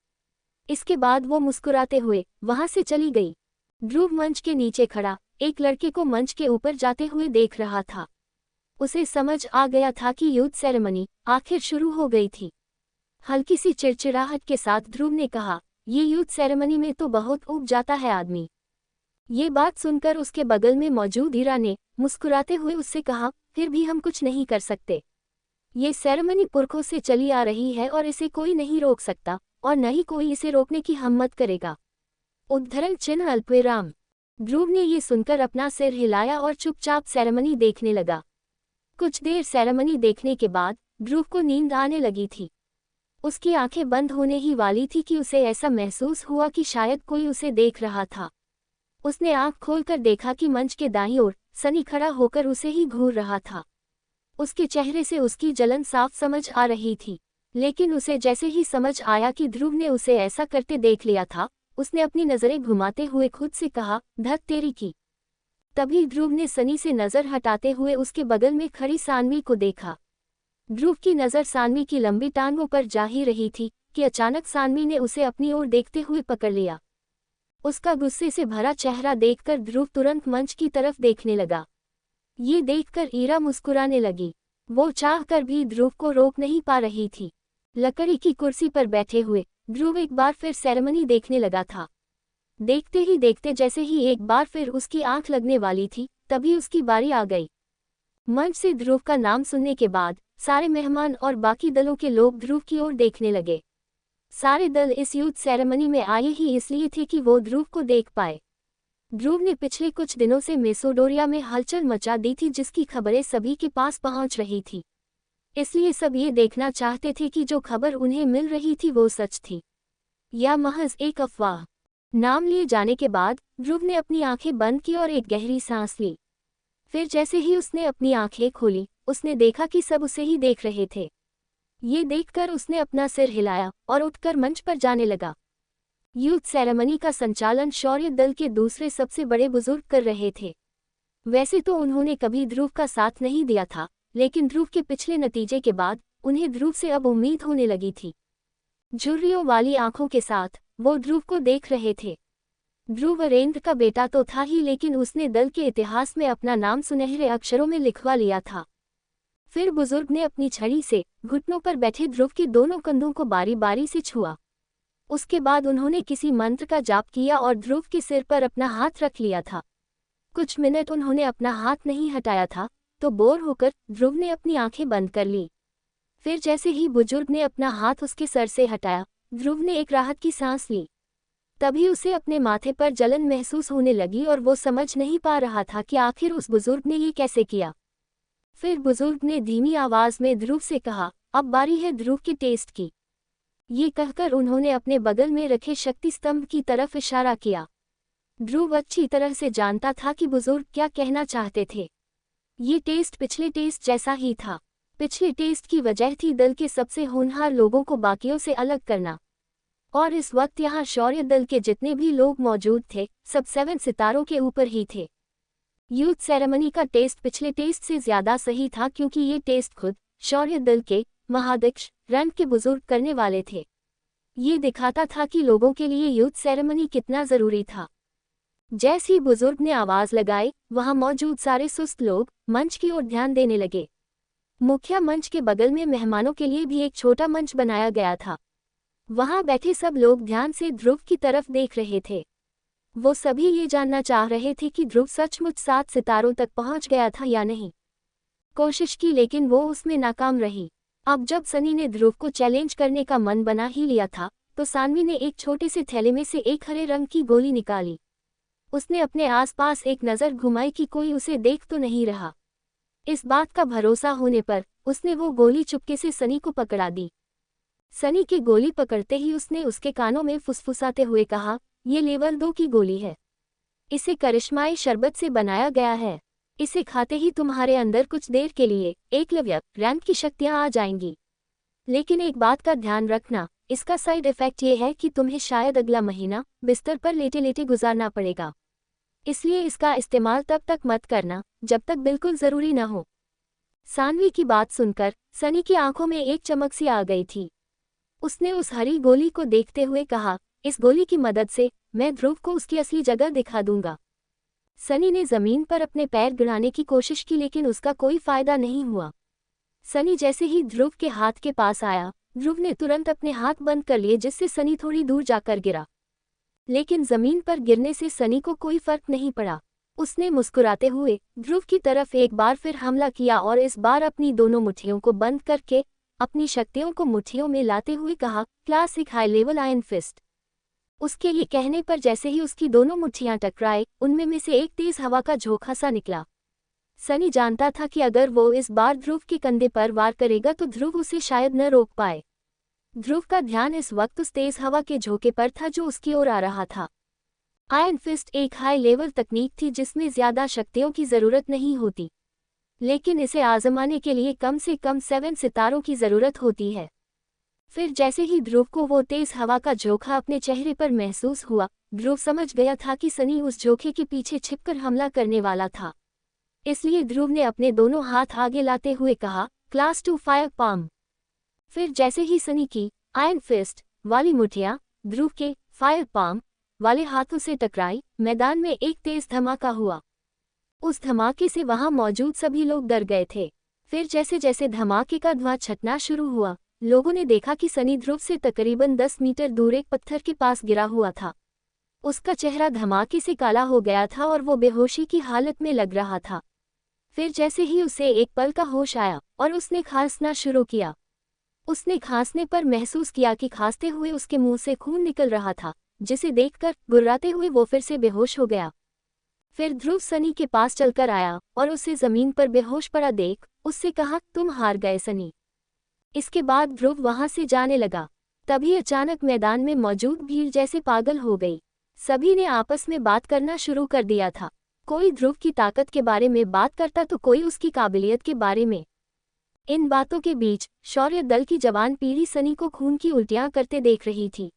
S1: इसके बाद वो मुस्कुराते हुए वहां से चली गई। ध्रुव मंच के नीचे खड़ा एक लड़के को मंच के ऊपर जाते हुए देख रहा था। उसे समझ आ गया था कि युद्ध सेरेमनी आखिर शुरू हो गई थी। हल्की सी चिड़चिड़ाहट के साथ ध्रुव ने कहा, ये युद्ध सेरेमनी में तो बहुत ऊब जाता है आदमी। ये बात सुनकर उसके बगल में मौजूद हीरा ने मुस्कुराते हुए उससे कहा, फिर भी हम कुछ नहीं कर सकते। ये सेरेमनी पुरखों से चली आ रही है और इसे कोई नहीं रोक सकता, और न ही कोई इसे रोकने की हिम्मत करेगा। उद्धरण चिन्ह अल्पविराम। ध्रुव ने ये सुनकर अपना सिर हिलाया और चुपचाप सेरेमनी देखने लगा। कुछ देर सेरेमनी देखने के बाद ध्रुव को नींद आने लगी थी। उसकी आंखें बंद होने ही वाली थी कि उसे ऐसा महसूस हुआ कि शायद कोई उसे देख रहा था। उसने आंख खोलकर देखा कि मंच के दाईं ओर सनी खड़ा होकर उसे ही घूर रहा था। उसके चेहरे से उसकी जलन साफ समझ आ रही थी, लेकिन उसे जैसे ही समझ आया कि ध्रुव ने उसे ऐसा करते देख लिया था, उसने अपनी नजरें घुमाते हुए खुद से कहा, धत तेरी की। तभी ध्रुव ने सनी से नजर हटाते हुए उसके बगल में खड़ी सानवी को देखा। ध्रुव की नजर सानवी की लंबी टांगों पर जा ही रही थी कि अचानक सानवी ने उसे अपनी ओर देखते हुए पकड़ लिया। उसका गुस्से से भरा चेहरा देखकर ध्रुव तुरंत मंच की तरफ देखने लगा। ये देखकर ईरा मुस्कुराने लगी। वो चाहकर भी ध्रुव को रोक नहीं पा रही थी। लकड़ी की कुर्सी पर बैठे हुए ध्रुव एक बार फिर सेरेमनी देखने लगा था। देखते ही देखते जैसे ही एक बार फिर उसकी आंख लगने वाली थी, तभी उसकी बारी आ गई। मंच से ध्रुव का नाम सुनने के बाद सारे मेहमान और बाकी दलों के लोग ध्रुव की ओर देखने लगे। सारे दल इस यूथ सेरेमनी में आए ही इसलिए थे कि वो ध्रुव को देख पाए। ध्रुव ने पिछले कुछ दिनों से मेसोडोरिया में हलचल मचा दी थी, जिसकी खबरें सभी के पास पहुंच रही थी। इसलिए सब ये देखना चाहते थे कि जो खबर उन्हें मिल रही थी वो सच थी या महज एक अफवाह। नाम लिए जाने के बाद ध्रुव ने अपनी आंखें बंद की और एक गहरी सांस ली। फिर जैसे ही उसने अपनी आंखें खोली, उसने देखा कि सब उसे ही देख रहे थे। ये देखकर उसने अपना सिर हिलाया और उठकर मंच पर जाने लगा। यूथ सेरेमनी का संचालन शौर्य दल के दूसरे सबसे बड़े बुजुर्ग कर रहे थे। वैसे तो उन्होंने कभी ध्रुव का साथ नहीं दिया था, लेकिन ध्रुव के पिछले नतीजे के बाद उन्हें ध्रुव से अब उम्मीद होने लगी थी। झुर्रियों वाली आंखों के साथ वो ध्रुव को देख रहे थे। ध्रुव वीरेंद्र का बेटा तो था ही, लेकिन उसने दल के इतिहास में अपना नाम सुनहरे अक्षरों में लिखवा लिया था। फिर बुजुर्ग ने अपनी छड़ी से घुटनों पर बैठे ध्रुव के दोनों कंधों को बारी बारी से छुआ। उसके बाद उन्होंने किसी मंत्र का जाप किया और ध्रुव के सिर पर अपना हाथ रख लिया था। कुछ मिनट उन्होंने अपना हाथ नहीं हटाया था तो बोर होकर ध्रुव ने अपनी आंखें बंद कर ली। फिर जैसे ही बुजुर्ग ने अपना हाथ उसके सर से हटाया, ध्रुव ने एक राहत की सांस ली। तभी उसे अपने माथे पर जलन महसूस होने लगी और वो समझ नहीं पा रहा था कि आखिर उस बुजुर्ग ने ये कैसे किया। फिर बुजुर्ग ने धीमी आवाज में ध्रुव से कहा, अब बारी है ध्रुव के टेस्ट की। ये कहकर उन्होंने अपने बगल में रखे शक्ति स्तंभ की तरफ इशारा किया। ध्रुव अच्छी तरह से जानता था कि बुजुर्ग क्या कहना चाहते थे। ये टेस्ट पिछले टेस्ट जैसा ही था। पिछले टेस्ट की वजह थी दल के सबसे होनहार लोगों को बाकियों से अलग करना। और इस वक्त यहाँ शौर्य दल के जितने भी लोग मौजूद थे, सब 7 सितारों के ऊपर ही थे। यूथ सेरेमनी का टेस्ट पिछले टेस्ट से ज्यादा सही था, क्योंकि ये टेस्ट खुद शौर्य दल के महादक्ष रैंक के बुजुर्ग करने वाले थे। ये दिखाता था कि लोगों के लिए यूथ सेरेमनी कितना जरूरी था। जैसे ही बुजुर्ग ने आवाज लगाई, वहां मौजूद सारे सुस्त लोग मंच की ओर ध्यान देने लगे। मुख्य मंच के बगल में मेहमानों के लिए भी एक छोटा मंच बनाया गया था। वहां बैठे सब लोग ध्यान से ध्रुव की तरफ देख रहे थे। वो सभी ये जानना चाह रहे थे कि ध्रुव सचमुच 7 सितारों तक पहुंच गया था या नहीं। कोशिश की, लेकिन वो उसमें नाकाम रही। अब जब सनी ने ध्रुव को चैलेंज करने का मन बना ही लिया था, तो सानवी ने एक छोटे से थैले में से एक हरे रंग की गोली निकाली। उसने अपने आसपास एक नज़र घुमाई कि कोई उसे देख तो नहीं रहा। इस बात का भरोसा होने पर उसने वो गोली चुपके से सनी को पकड़ा दी। सनी की गोली पकड़ते ही उसने उसके कानों में फुसफुसाते हुए कहा, ये लेवल 2 की गोली है। इसे करिश्माई शरबत से बनाया गया है। इसे खाते ही तुम्हारे अंदर कुछ देर के लिए एकलव्य रैंक की शक्तियां आ जाएंगी। लेकिन एक बात का ध्यान रखना, इसका साइड इफेक्ट ये है कि तुम्हें शायद अगला महीना बिस्तर पर लेटे लेटे गुजारना पड़ेगा। इसलिए इसका इस्तेमाल तब तक मत करना जब तक बिल्कुल ज़रूरी न हो। सानवी की बात सुनकर सनी की आंखों में एक चमक सी आ गई थी। उसने उस हरी गोली को देखते हुए कहा, इस गोली की मदद से मैं ध्रुव को उसकी असली जगह दिखा दूंगा। सनी ने जमीन पर अपने पैर गिराने की कोशिश की, लेकिन उसका कोई फायदा नहीं हुआ। सनी जैसे ही ध्रुव के हाथ के पास आया, ध्रुव ने तुरंत अपने हाथ बंद कर लिए, जिससे सनी थोड़ी दूर जाकर गिरा। लेकिन जमीन पर गिरने से सनी को कोई फर्क नहीं पड़ा। उसने मुस्कुराते हुए ध्रुव की तरफ एक बार फिर हमला किया और इस बार अपनी दोनों मुट्ठियों को बंद करके अपनी शक्तियों को मुट्ठियों में लाते हुए कहा, classic high level iron fist. उसके ये कहने पर जैसे ही उसकी दोनों मुट्ठियां टकराए, उनमें में से एक तेज हवा का झोंका सा निकला। सनी जानता था कि अगर वो इस बार ध्रुव के कंधे पर वार करेगा तो ध्रुव उसे शायद न रोक पाए। ध्रुव का ध्यान इस वक्त उस तेज हवा के झोंके पर था जो उसकी ओर आ रहा था। आयरन फिस्ट एक हाई लेवल तकनीक थी जिसमें ज्यादा शक्तियों की जरूरत नहीं होती, लेकिन इसे आजमाने के लिए कम से कम 7 सितारों की जरूरत होती है। फिर जैसे ही ध्रुव को वो तेज हवा का झोंका अपने चेहरे पर महसूस हुआ, ध्रुव समझ गया था कि सनी उस झोंके के पीछे छिपकर हमला करने वाला था। इसलिए ध्रुव ने अपने दोनों हाथ आगे लाते हुए कहा, क्लास 2 फायर पाम। फिर जैसे ही सनी की आयरन फिस्ट वाली मुठ्ठियां ध्रुव के फायर पाम वाले हाथों से टकराई, मैदान में एक तेज धमाका हुआ। उस धमाके से वहां मौजूद सभी लोग डर गए थे। फिर जैसे जैसे धमाके का धुआं छटना शुरू हुआ, लोगों ने देखा कि सनी ध्रुव से तकरीबन 10 मीटर दूर एक पत्थर के पास गिरा हुआ था। उसका चेहरा धमाके से काला हो गया था और वो बेहोशी की हालत में लग रहा था। फिर जैसे ही उसे एक पल का होश आया और उसने खांसना शुरू किया। उसने खांसने पर महसूस किया कि खांसते हुए उसके मुंह से खून निकल रहा था, जिसे देखकर गुर्राते हुए वो फिर से बेहोश हो गया। फिर ध्रुव सनी के पास चलकर आया और उसे जमीन पर बेहोश पड़ा देख उससे कहा, तुम हार गए सनी। इसके बाद ध्रुव वहां से जाने लगा। तभी अचानक मैदान में मौजूद भीड़ जैसे पागल हो गई। सभी ने आपस में बात करना शुरू कर दिया था। कोई ध्रुव की ताकत के बारे में बात करता तो कोई उसकी काबिलियत के बारे में। इन बातों के बीच शौर्य दल की जवान पीढ़ी सनी को खून की उल्टियां करते देख रही थी।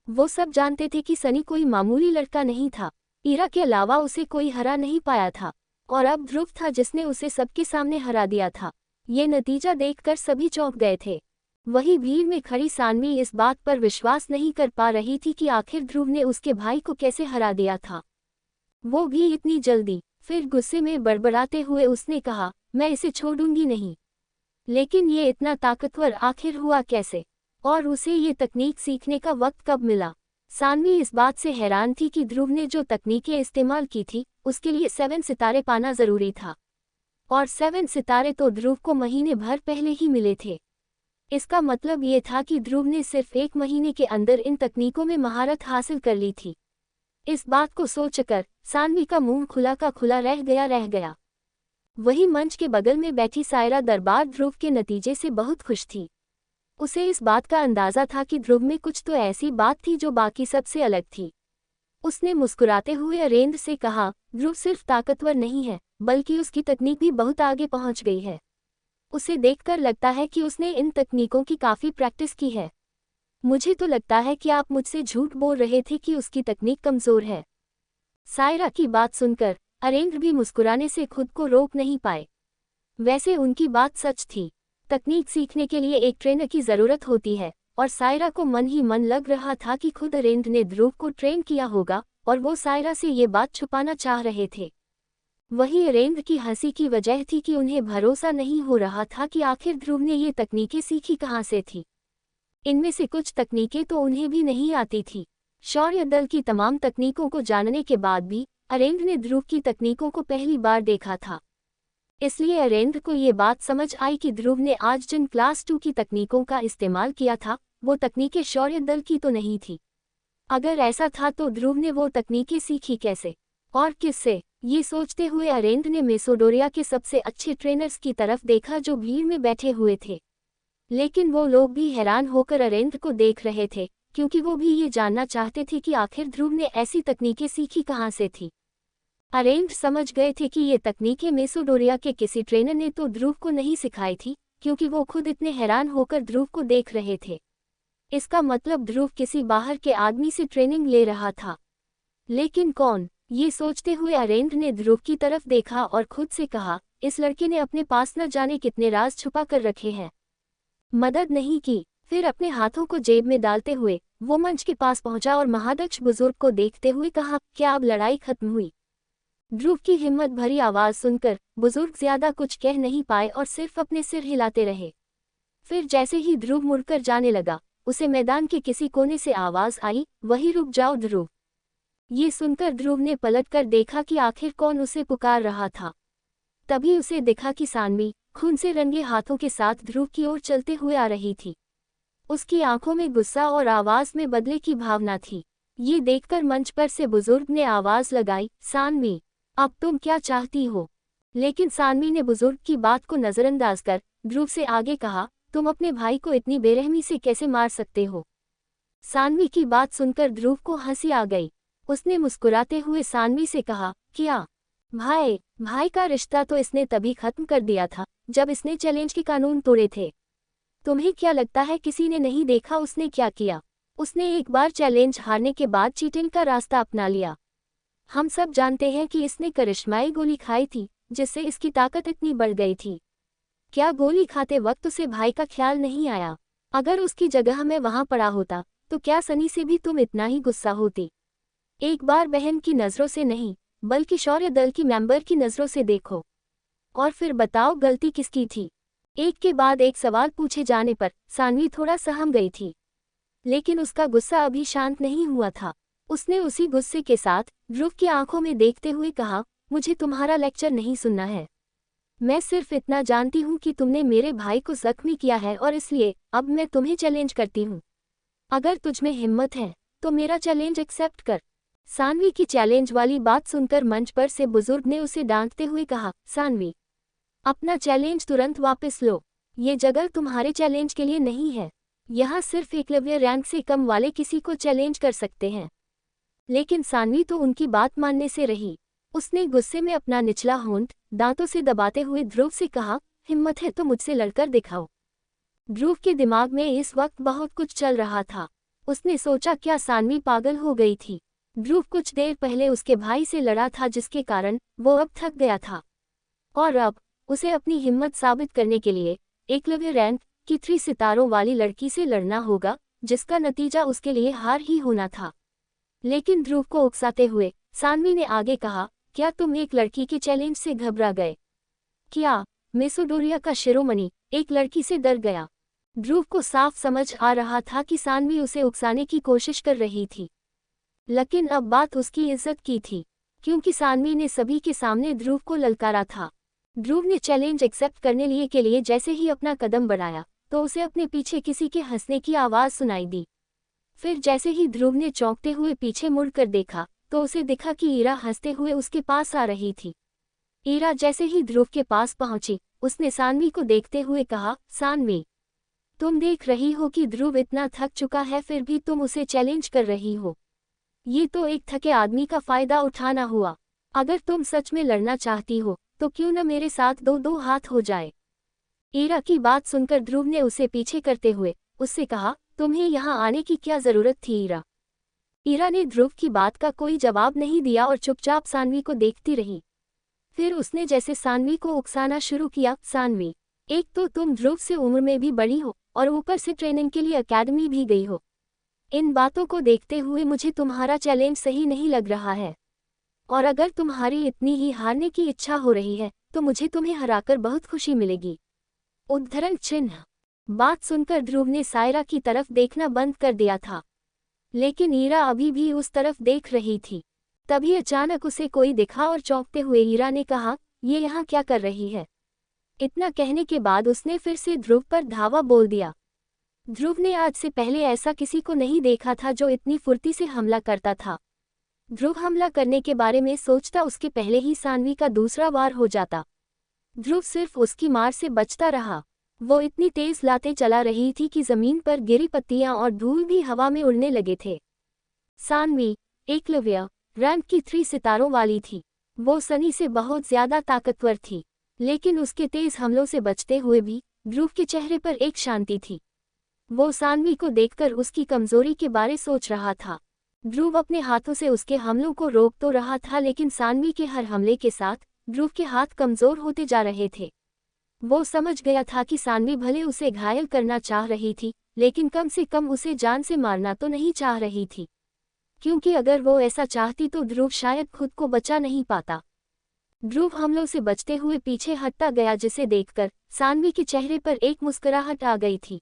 S1: वो सब जानते थे कि सनी कोई मामूली लड़का नहीं था। ईरा के अलावा उसे कोई हरा नहीं पाया था और अब ध्रुव था जिसने उसे सबके सामने हरा दिया था। ये नतीजा देखकर सभी चौंक गए थे। वही भीड़ में खड़ी सानवी इस बात पर विश्वास नहीं कर पा रही थी कि आखिर ध्रुव ने उसके भाई को कैसे हरा दिया था, वो भी इतनी जल्दी। फिर गुस्से में बड़बड़ाते हुए उसने कहा, मैं इसे छोड़ूंगी नहीं। लेकिन ये इतना ताकतवर आखिर हुआ कैसे, और उसे ये तकनीक सीखने का वक्त कब मिला। सानवी इस बात से हैरान थी कि ध्रुव ने जो तकनीकें इस्तेमाल की थी उसके लिए 7 सितारे पाना जरूरी था, और 7 सितारे तो ध्रुव को महीने भर पहले ही मिले थे। इसका मतलब ये था कि ध्रुव ने सिर्फ 1 महीने के अंदर इन तकनीकों में महारत हासिल कर ली थी। इस बात को सोचकर सानवी का मुंह खुला का खुला रह गया। वही मंच के बगल में बैठी सायरा दरबार ध्रुव के नतीजे से बहुत खुश थी। उसे इस बात का अंदाजा था कि ध्रुव में कुछ तो ऐसी बात थी जो बाकी सबसे अलग थी। उसने मुस्कुराते हुए अरेंद्र से कहा, ध्रुव सिर्फ ताकतवर नहीं है बल्कि उसकी तकनीक भी बहुत आगे पहुंच गई है। उसे देखकर लगता है कि उसने इन तकनीकों की काफ़ी प्रैक्टिस की है। मुझे तो लगता है कि आप मुझसे झूठ बोल रहे थे कि उसकी तकनीक कमज़ोर है। सायरा की बात सुनकर अरेंद्र भी मुस्कुराने से खुद को रोक नहीं पाए। वैसे उनकी बात सच थी। तकनीक सीखने के लिए एक ट्रेनर की ज़रूरत होती है, और सायरा को मन ही मन लग रहा था कि खुद अरेंद्र ने ध्रुव को ट्रेन किया होगा और वो सायरा से ये बात छुपाना चाह रहे थे। वही अरेंद्र की हंसी की वजह थी कि उन्हें भरोसा नहीं हो रहा था कि आखिर ध्रुव ने ये तकनीकें सीखी कहाँ से थी। इनमें से कुछ तकनीकें तो उन्हें भी नहीं आती थी। शौर्य दल की तमाम तकनीकों को जानने के बाद भी अरेंद्र ने ध्रुव की तकनीकों को पहली बार देखा था। इसलिए अरेंद्र को ये बात समझ आई कि ध्रुव ने आज जिन क्लास 2 की तकनीकों का इस्तेमाल किया था वो तकनीकें शौर्य दल की तो नहीं थी। अगर ऐसा था तो ध्रुव ने वो तकनीकें सीखी कैसे और किससे। ये सोचते हुए अरेंद्र ने मेसोडोरिया के सबसे अच्छे ट्रेनर्स की तरफ देखा जो भीड़ में बैठे हुए थे। लेकिन वो लोग भी हैरान होकर अरेंद्र को देख रहे थे, क्योंकि वो भी ये जानना चाहते थे कि आखिर ध्रुव ने ऐसी तकनीकें सीखी कहाँ से थी। अरेंद्र समझ गए थे कि ये तकनीकें मेसोडोरिया के किसी ट्रेनर ने तो ध्रुव को नहीं सिखाई थी, क्योंकि वो खुद इतने हैरान होकर ध्रुव को देख रहे थे। इसका मतलब ध्रुव किसी बाहर के आदमी से ट्रेनिंग ले रहा था। लेकिन कौन? ये सोचते हुए अरेंद्र ने ध्रुव की तरफ देखा और खुद से कहा, इस लड़के ने अपने पास न जाने कितने राज छुपा कर रखे हैं। मदद नहीं की। फिर अपने हाथों को जेब में डालते हुए वो मंच के पास पहुंचा और महादक्ष बुजुर्ग को देखते हुए कहा, क्या अब लड़ाई खत्म हुई? ध्रुव की हिम्मत भरी आवाज सुनकर बुजुर्ग ज्यादा कुछ कह नहीं पाए और सिर्फ अपने सिर हिलाते रहे। फिर जैसे ही ध्रुव मुड़कर जाने लगा, उसे मैदान के किसी कोने से आवाज आई, वहीं रुक जाओ ध्रुव। ये सुनकर ध्रुव ने पलटकर देखा कि आखिर कौन उसे पुकार रहा था। तभी उसे दिखा कि सानवी खून से रंगे हाथों के साथ ध्रुव की ओर चलते हुए आ रही थी। उसकी आंखों में गुस्सा और आवाज में बदले की भावना थी। ये देखकर मंच पर से बुजुर्ग ने आवाज लगाई, सानवी अब तुम क्या चाहती हो? लेकिन सानवी ने बुजुर्ग की बात को नजरअंदाज कर ध्रुव से आगे कहा, तुम अपने भाई को इतनी बेरहमी से कैसे मार सकते हो? सानवी की बात सुनकर ध्रुव को हंसी आ गई। उसने मुस्कुराते हुए सानवी से कहा, क्या भाई का रिश्ता तो इसने तभी खत्म कर दिया था जब इसने चैलेंज के कानून तोड़े थे। तुम्हें क्या लगता है किसी ने नहीं देखा उसने क्या किया? उसने एक बार चैलेंज हारने के बाद चीटिंग का रास्ता अपना लिया। हम सब जानते हैं कि इसने करिश्माई गोली खाई थी, जिससे इसकी ताकत इतनी बढ़ गई थी। क्या गोली खाते वक्त उसे भाई का ख्याल नहीं आया? अगर उसकी जगह मैं वहां पड़ा होता, तो क्या सनी से भी तुम इतना ही गुस्सा होती? एक बार बहन की नज़रों से नहीं, बल्कि शौर्य दल की मेंबर की नज़रों से देखो, और फिर बताओ गलती किसकी थी? एक के बाद एक सवाल पूछे जाने पर सानवी थोड़ा सहम गई थी, लेकिन उसका गुस्सा अभी शांत नहीं हुआ था। उसने उसी गुस्से के साथ ध्रुव की आंखों में देखते हुए कहा, मुझे तुम्हारा लेक्चर नहीं सुनना है। मैं सिर्फ इतना जानती हूँ कि तुमने मेरे भाई को जख्मी किया है और इसलिए अब मैं तुम्हें चैलेंज करती हूँ। अगर तुझमें हिम्मत है तो मेरा चैलेंज एक्सेप्ट कर। सानवी की चैलेंज वाली बात सुनकर मंच पर से बुजुर्ग ने उसे डांटते हुए कहा, सानवी, अपना चैलेंज तुरंत वापस लो। ये जगह तुम्हारे चैलेंज के लिए नहीं है। यहाँ सिर्फ एकलव्य रैंक से कम वाले किसी को चैलेंज कर सकते हैं। लेकिन सानवी तो उनकी बात मानने से रही। उसने गुस्से में अपना निचला होंठ दांतों से दबाते हुए ध्रुव से कहा, हिम्मत है तो मुझसे लड़कर दिखाओ। ध्रुव के दिमाग में इस वक्त बहुत कुछ चल रहा था। उसने सोचा क्या सानवी पागल हो गई थी? ध्रुव कुछ देर पहले उसके भाई से लड़ा था, जिसके कारण वो अब थक गया था, और अब उसे अपनी हिम्मत साबित करने के लिए एकलव्य रैंक की 3 सितारों वाली लड़की से लड़ना होगा, जिसका नतीजा उसके लिए हार ही होना था। लेकिन ध्रुव को उकसाते हुए सानवी ने आगे कहा, क्या तुम एक लड़की के चैलेंज से घबरा गए? क्या मेसोडोरिया का शिरोमणि एक लड़की से डर गया? ध्रुव को साफ समझ आ रहा था कि सानवी उसे उकसाने की कोशिश कर रही थी, लेकिन अब बात उसकी इज्जत की थी, क्योंकि सानवी ने सभी के सामने ध्रुव को ललकारा था। ध्रुव ने चैलेंज एक्सेप्ट करने के लिए जैसे ही अपना कदम बढ़ाया, तो उसे अपने पीछे किसी के हंसने की आवाज़ सुनाई दी। फिर जैसे ही ध्रुव ने चौंकते हुए पीछे मुड़कर देखा, तो उसे दिखा कि ईरा हंसते हुए उसके पास आ रही थी। ईरा जैसे ही ध्रुव के पास पहुंची, उसने सानवी को देखते हुए कहा, सानवी, तुम देख रही हो कि ध्रुव इतना थक चुका है, फिर भी तुम उसे चैलेंज कर रही हो। ये तो एक थके आदमी का फायदा उठाना हुआ। अगर तुम सच में लड़ना चाहती हो तो क्यों न मेरे साथ दो दो हाथ हो जाए। ईरा की बात सुनकर ध्रुव ने उसे पीछे करते हुए उससे कहा, तुम्हें यहाँ आने की क्या जरूरत थी ईरा? ईरा ने ध्रुव की बात का कोई जवाब नहीं दिया और चुपचाप सानवी को देखती रही। फिर उसने जैसे सानवी को उकसाना शुरू किया, सानवी, एक तो तुम ध्रुव से उम्र में भी बड़ी हो और ऊपर से ट्रेनिंग के लिए अकेडमी भी गई हो। इन बातों को देखते हुए मुझे तुम्हारा चैलेंज सही नहीं लग रहा है, और अगर तुम्हारी इतनी ही हारने की इच्छा हो रही है तो मुझे तुम्हें हराकर बहुत खुशी मिलेगी। उद्धरण चिन्ह। बात सुनकर ध्रुव ने सायरा की तरफ देखना बंद कर दिया था, लेकिन ईरा अभी भी उस तरफ देख रही थी। तभी अचानक उसे कोई दिखा और चौंकते हुए ईरा ने कहा, ये यहाँ क्या कर रही है? इतना कहने के बाद उसने फिर से ध्रुव पर धावा बोल दिया। ध्रुव ने आज से पहले ऐसा किसी को नहीं देखा था जो इतनी फुर्ती से हमला करता था। ध्रुव हमला करने के बारे में सोचता उसके पहले ही सानवी का दूसरा वार हो जाता। ध्रुव सिर्फ उसकी मार से बचता रहा। वो इतनी तेज लातें चला रही थी कि जमीन पर गिरी पत्तियां और धूल भी हवा में उड़ने लगे थे। सानवी एकलव्य रैंक की 3 सितारों वाली थी। वो सनी से बहुत ज्यादा ताकतवर थी, लेकिन उसके तेज हमलों से बचते हुए भी ध्रुव के चेहरे पर एक शांति थी। वो सानवी को देखकर उसकी कमजोरी के बारे सोच रहा था। ध्रुव अपने हाथों से उसके हमलों को रोक तो रहा था, लेकिन सानवी के हर हमले के साथ ध्रुव के हाथ कमजोर होते जा रहे थे। वो समझ गया था कि सानवी भले उसे घायल करना चाह रही थी, लेकिन कम से कम उसे जान से मारना तो नहीं चाह रही थी, क्योंकि अगर वो ऐसा चाहती तो ध्रुव शायद खुद को बचा नहीं पाता। ध्रुव हमलों से बचते हुए पीछे हटता गया, जिसे देखकर सानवी के चेहरे पर एक मुस्कुराहट आ गई थी।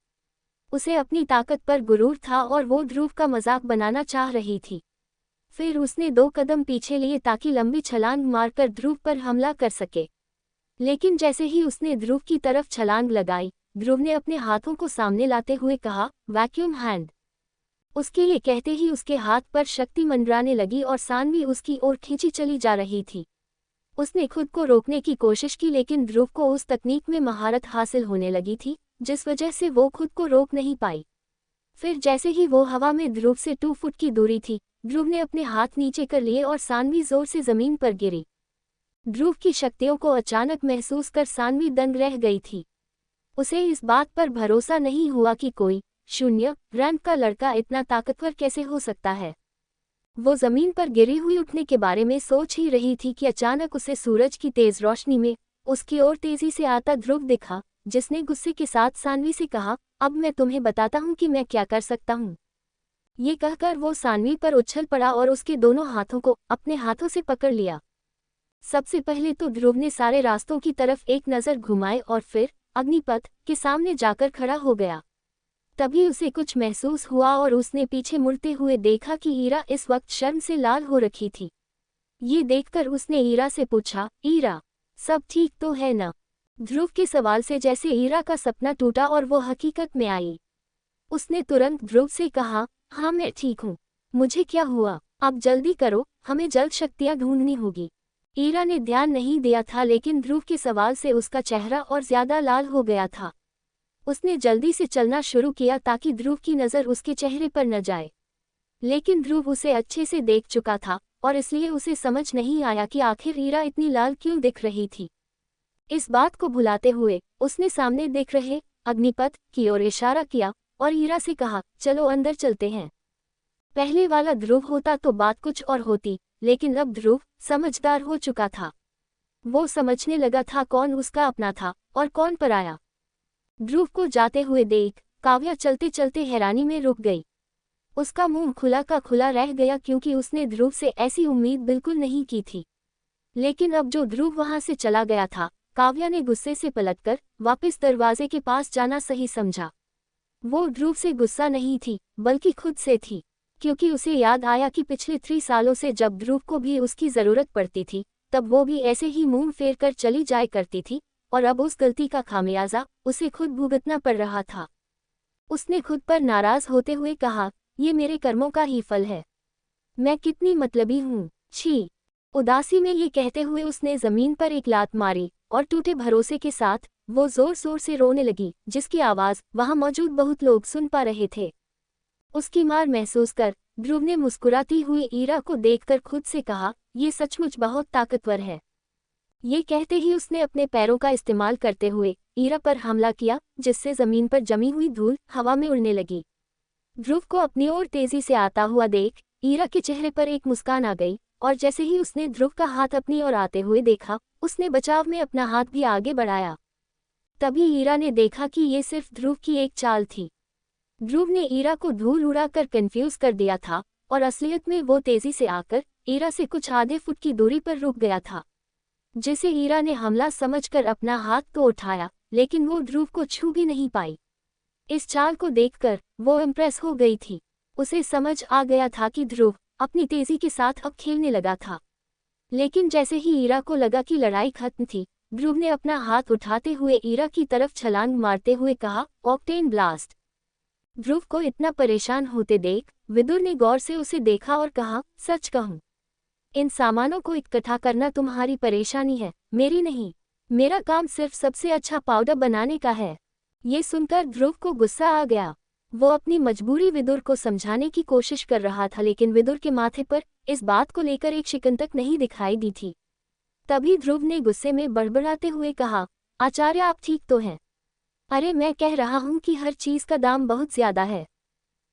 S1: उसे अपनी ताकत पर गुरूर था और वो ध्रुव का मजाक बनाना चाह रही थी। फिर उसने 2 कदम पीछे लिए ताकि लंबी छलांग मारकर ध्रुव पर हमला कर सके। लेकिन जैसे ही उसने ध्रुव की तरफ छलांग लगाई, ध्रुव ने अपने हाथों को सामने लाते हुए कहा, वैक्यूम हैंड। उसके ये कहते ही उसके हाथ पर शक्ति मंडराने लगी और सानवी उसकी ओर खींची चली जा रही थी। उसने खुद को रोकने की कोशिश की, लेकिन ध्रुव को उस तकनीक में महारत हासिल होने लगी थी, जिस वजह से वो खुद को रोक नहीं पाई। फिर जैसे ही वो हवा में ध्रुव से 2 फुट की दूरी थी, ध्रुव ने अपने हाथ नीचे कर लिए और सानवी जोर से जमीन पर गिरी। ध्रुव की शक्तियों को अचानक महसूस कर सानवी दंग रह गई थी। उसे इस बात पर भरोसा नहीं हुआ कि कोई शून्य रैंक का लड़का इतना ताकतवर कैसे हो सकता है। वो जमीन पर गिरी हुई उठने के बारे में सोच ही रही थी कि अचानक उसे सूरज की तेज रोशनी में उसकी ओर तेजी से आता ध्रुव दिखा, जिसने गुस्से के साथ सानवी से कहा, अब मैं तुम्हें बताता हूँ कि मैं क्या कर सकता हूँ। ये कहकर वो सानवी पर उछल पड़ा और उसके दोनों हाथों को अपने हाथों से पकड़ लिया। सबसे पहले तो ध्रुव ने सारे रास्तों की तरफ एक नज़र घुमाई और फिर अग्निपथ के सामने जाकर खड़ा हो गया। तभी उसे कुछ महसूस हुआ और उसने पीछे मुड़ते हुए देखा कि ईरा इस वक्त शर्म से लाल हो रखी थी। ये देखकर उसने ईरा से पूछा, ईरा, सब ठीक तो है ना? ध्रुव के सवाल से जैसे ईरा का सपना टूटा और वो हकीकत में आई। उसने तुरंत ध्रुव से कहा, हाँ मैं ठीक हूँ। मुझे क्या हुआ? अब जल्दी करो, हमें जल्द शक्तियाँ ढूंढनी होगी। ईरा ने ध्यान नहीं दिया था, लेकिन ध्रुव के सवाल से उसका चेहरा और ज्यादा लाल हो गया था। उसने जल्दी से चलना शुरू किया ताकि ध्रुव की नज़र उसके चेहरे पर न जाए, लेकिन ध्रुव उसे अच्छे से देख चुका था और इसलिए उसे समझ नहीं आया कि आखिर ईरा इतनी लाल क्यों दिख रही थी। इस बात को भुलाते हुए उसने सामने देख रहे अग्निपथ की ओर इशारा किया और ईरा से कहा, चलो अंदर चलते हैं। पहले वाला ध्रुव होता तो बात कुछ और होती, लेकिन अब ध्रुव समझदार हो चुका था। वो समझने लगा था कौन उसका अपना था और कौन पराया। ध्रुव को जाते हुए देख काव्या चलते चलते हैरानी में रुक गई। उसका मुंह खुला का खुला रह गया क्योंकि उसने ध्रुव से ऐसी उम्मीद बिल्कुल नहीं की थी। लेकिन अब जो ध्रुव वहां से चला गया था, काव्या ने गुस्से से पलटकर वापस दरवाजे के पास जाना सही समझा। वो ध्रुव से गुस्सा नहीं थी, बल्कि खुद से थी, क्योंकि उसे याद आया कि पिछले 3 सालों से जब ध्रुव को भी उसकी ज़रूरत पड़ती थी, तब वो भी ऐसे ही मुंह फेर कर चली जाया करती थी, और अब उस गलती का खामियाजा उसे खुद भुगतना पड़ रहा था। उसने खुद पर नाराज होते हुए कहा, ये मेरे कर्मों का ही फल है। मैं कितनी मतलबी हूँ, छी। उदासी में ये कहते हुए उसने जमीन पर एक लात मारी और टूटे भरोसे के साथ वो जोर जोर से रोने लगी, जिसकी आवाज़ वहां मौजूद बहुत लोग सुन पा रहे थे। उसकी मार महसूस कर ध्रुव ने मुस्कुराती हुई ईरा को देखकर खुद से कहा, ये सचमुच बहुत ताकतवर है। ये कहते ही उसने अपने पैरों का इस्तेमाल करते हुए ईरा पर हमला किया, जिससे जमीन पर जमी हुई धूल हवा में उड़ने लगी। ध्रुव को अपनी ओर तेजी से आता हुआ देख ईरा के चेहरे पर एक मुस्कान आ गई, और जैसे ही उसने ध्रुव का हाथ अपनी ओर आते हुए देखा, उसने बचाव में अपना हाथ भी आगे बढ़ाया। तभी ईरा ने देखा कि ये सिर्फ ध्रुव की एक चाल थी। ध्रुव ने ईरा को धूल उड़ाकर कंफ्यूज कर दिया था, और असलियत में वो तेजी से आकर ईरा से कुछ आधे फुट की दूरी पर रुक गया था, जिसे ईरा ने हमला समझकर अपना हाथ तो उठाया, लेकिन वो ध्रुव को छू भी नहीं पाई। इस चाल को देखकर वो इम्प्रेस हो गई थी। उसे समझ आ गया था कि ध्रुव अपनी तेजी के साथ अब खेलने लगा था। लेकिन जैसे ही ईरा को लगा कि लड़ाई खत्म थी, ध्रुव ने अपना हाथ उठाते हुए ईरा की तरफ छलांग मारते हुए कहा, ऑक्टेन ब्लास्ट। ध्रुव को इतना परेशान होते देख विदुर ने गौर से उसे देखा और कहा, सच कहूं, इन सामानों को इकट्ठा करना तुम्हारी परेशानी है, मेरी नहीं। मेरा काम सिर्फ सबसे अच्छा पाउडर बनाने का है। ये सुनकर ध्रुव को गुस्सा आ गया। वो अपनी मजबूरी विदुर को समझाने की कोशिश कर रहा था, लेकिन विदुर के माथे पर इस बात को लेकर एक शिकन तक नहीं दिखाई दी थी। तभी ध्रुव ने गुस्से में बड़बड़ाते हुए कहा, आचार्य आप ठीक तो हैं? अरे मैं कह रहा हूँ कि हर चीज़ का दाम बहुत ज़्यादा है।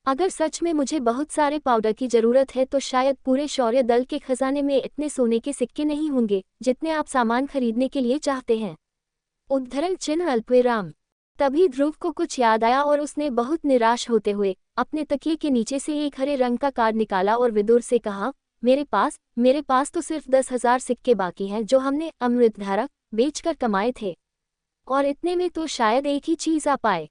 S1: अगर सच में मुझे बहुत सारे पाउडर की ज़रूरत है तो शायद पूरे शौर्य दल के खजाने में इतने सोने के सिक्के नहीं होंगे जितने आप सामान खरीदने के लिए चाहते हैं। उद्धरण चिन्ह अल्पविराम। तभी ध्रुव को कुछ याद आया और उसने बहुत निराश होते हुए अपने तकिए के नीचे से एक हरे रंग का कार्ड निकाला और विदुर से कहा, मेरे पास तो सिर्फ 10,000 सिक्के बाकी हैं जो हमने अमृतधारा बेचकर कमाए थे, और इतने में तो शायद एक ही चीज़ आ पाए।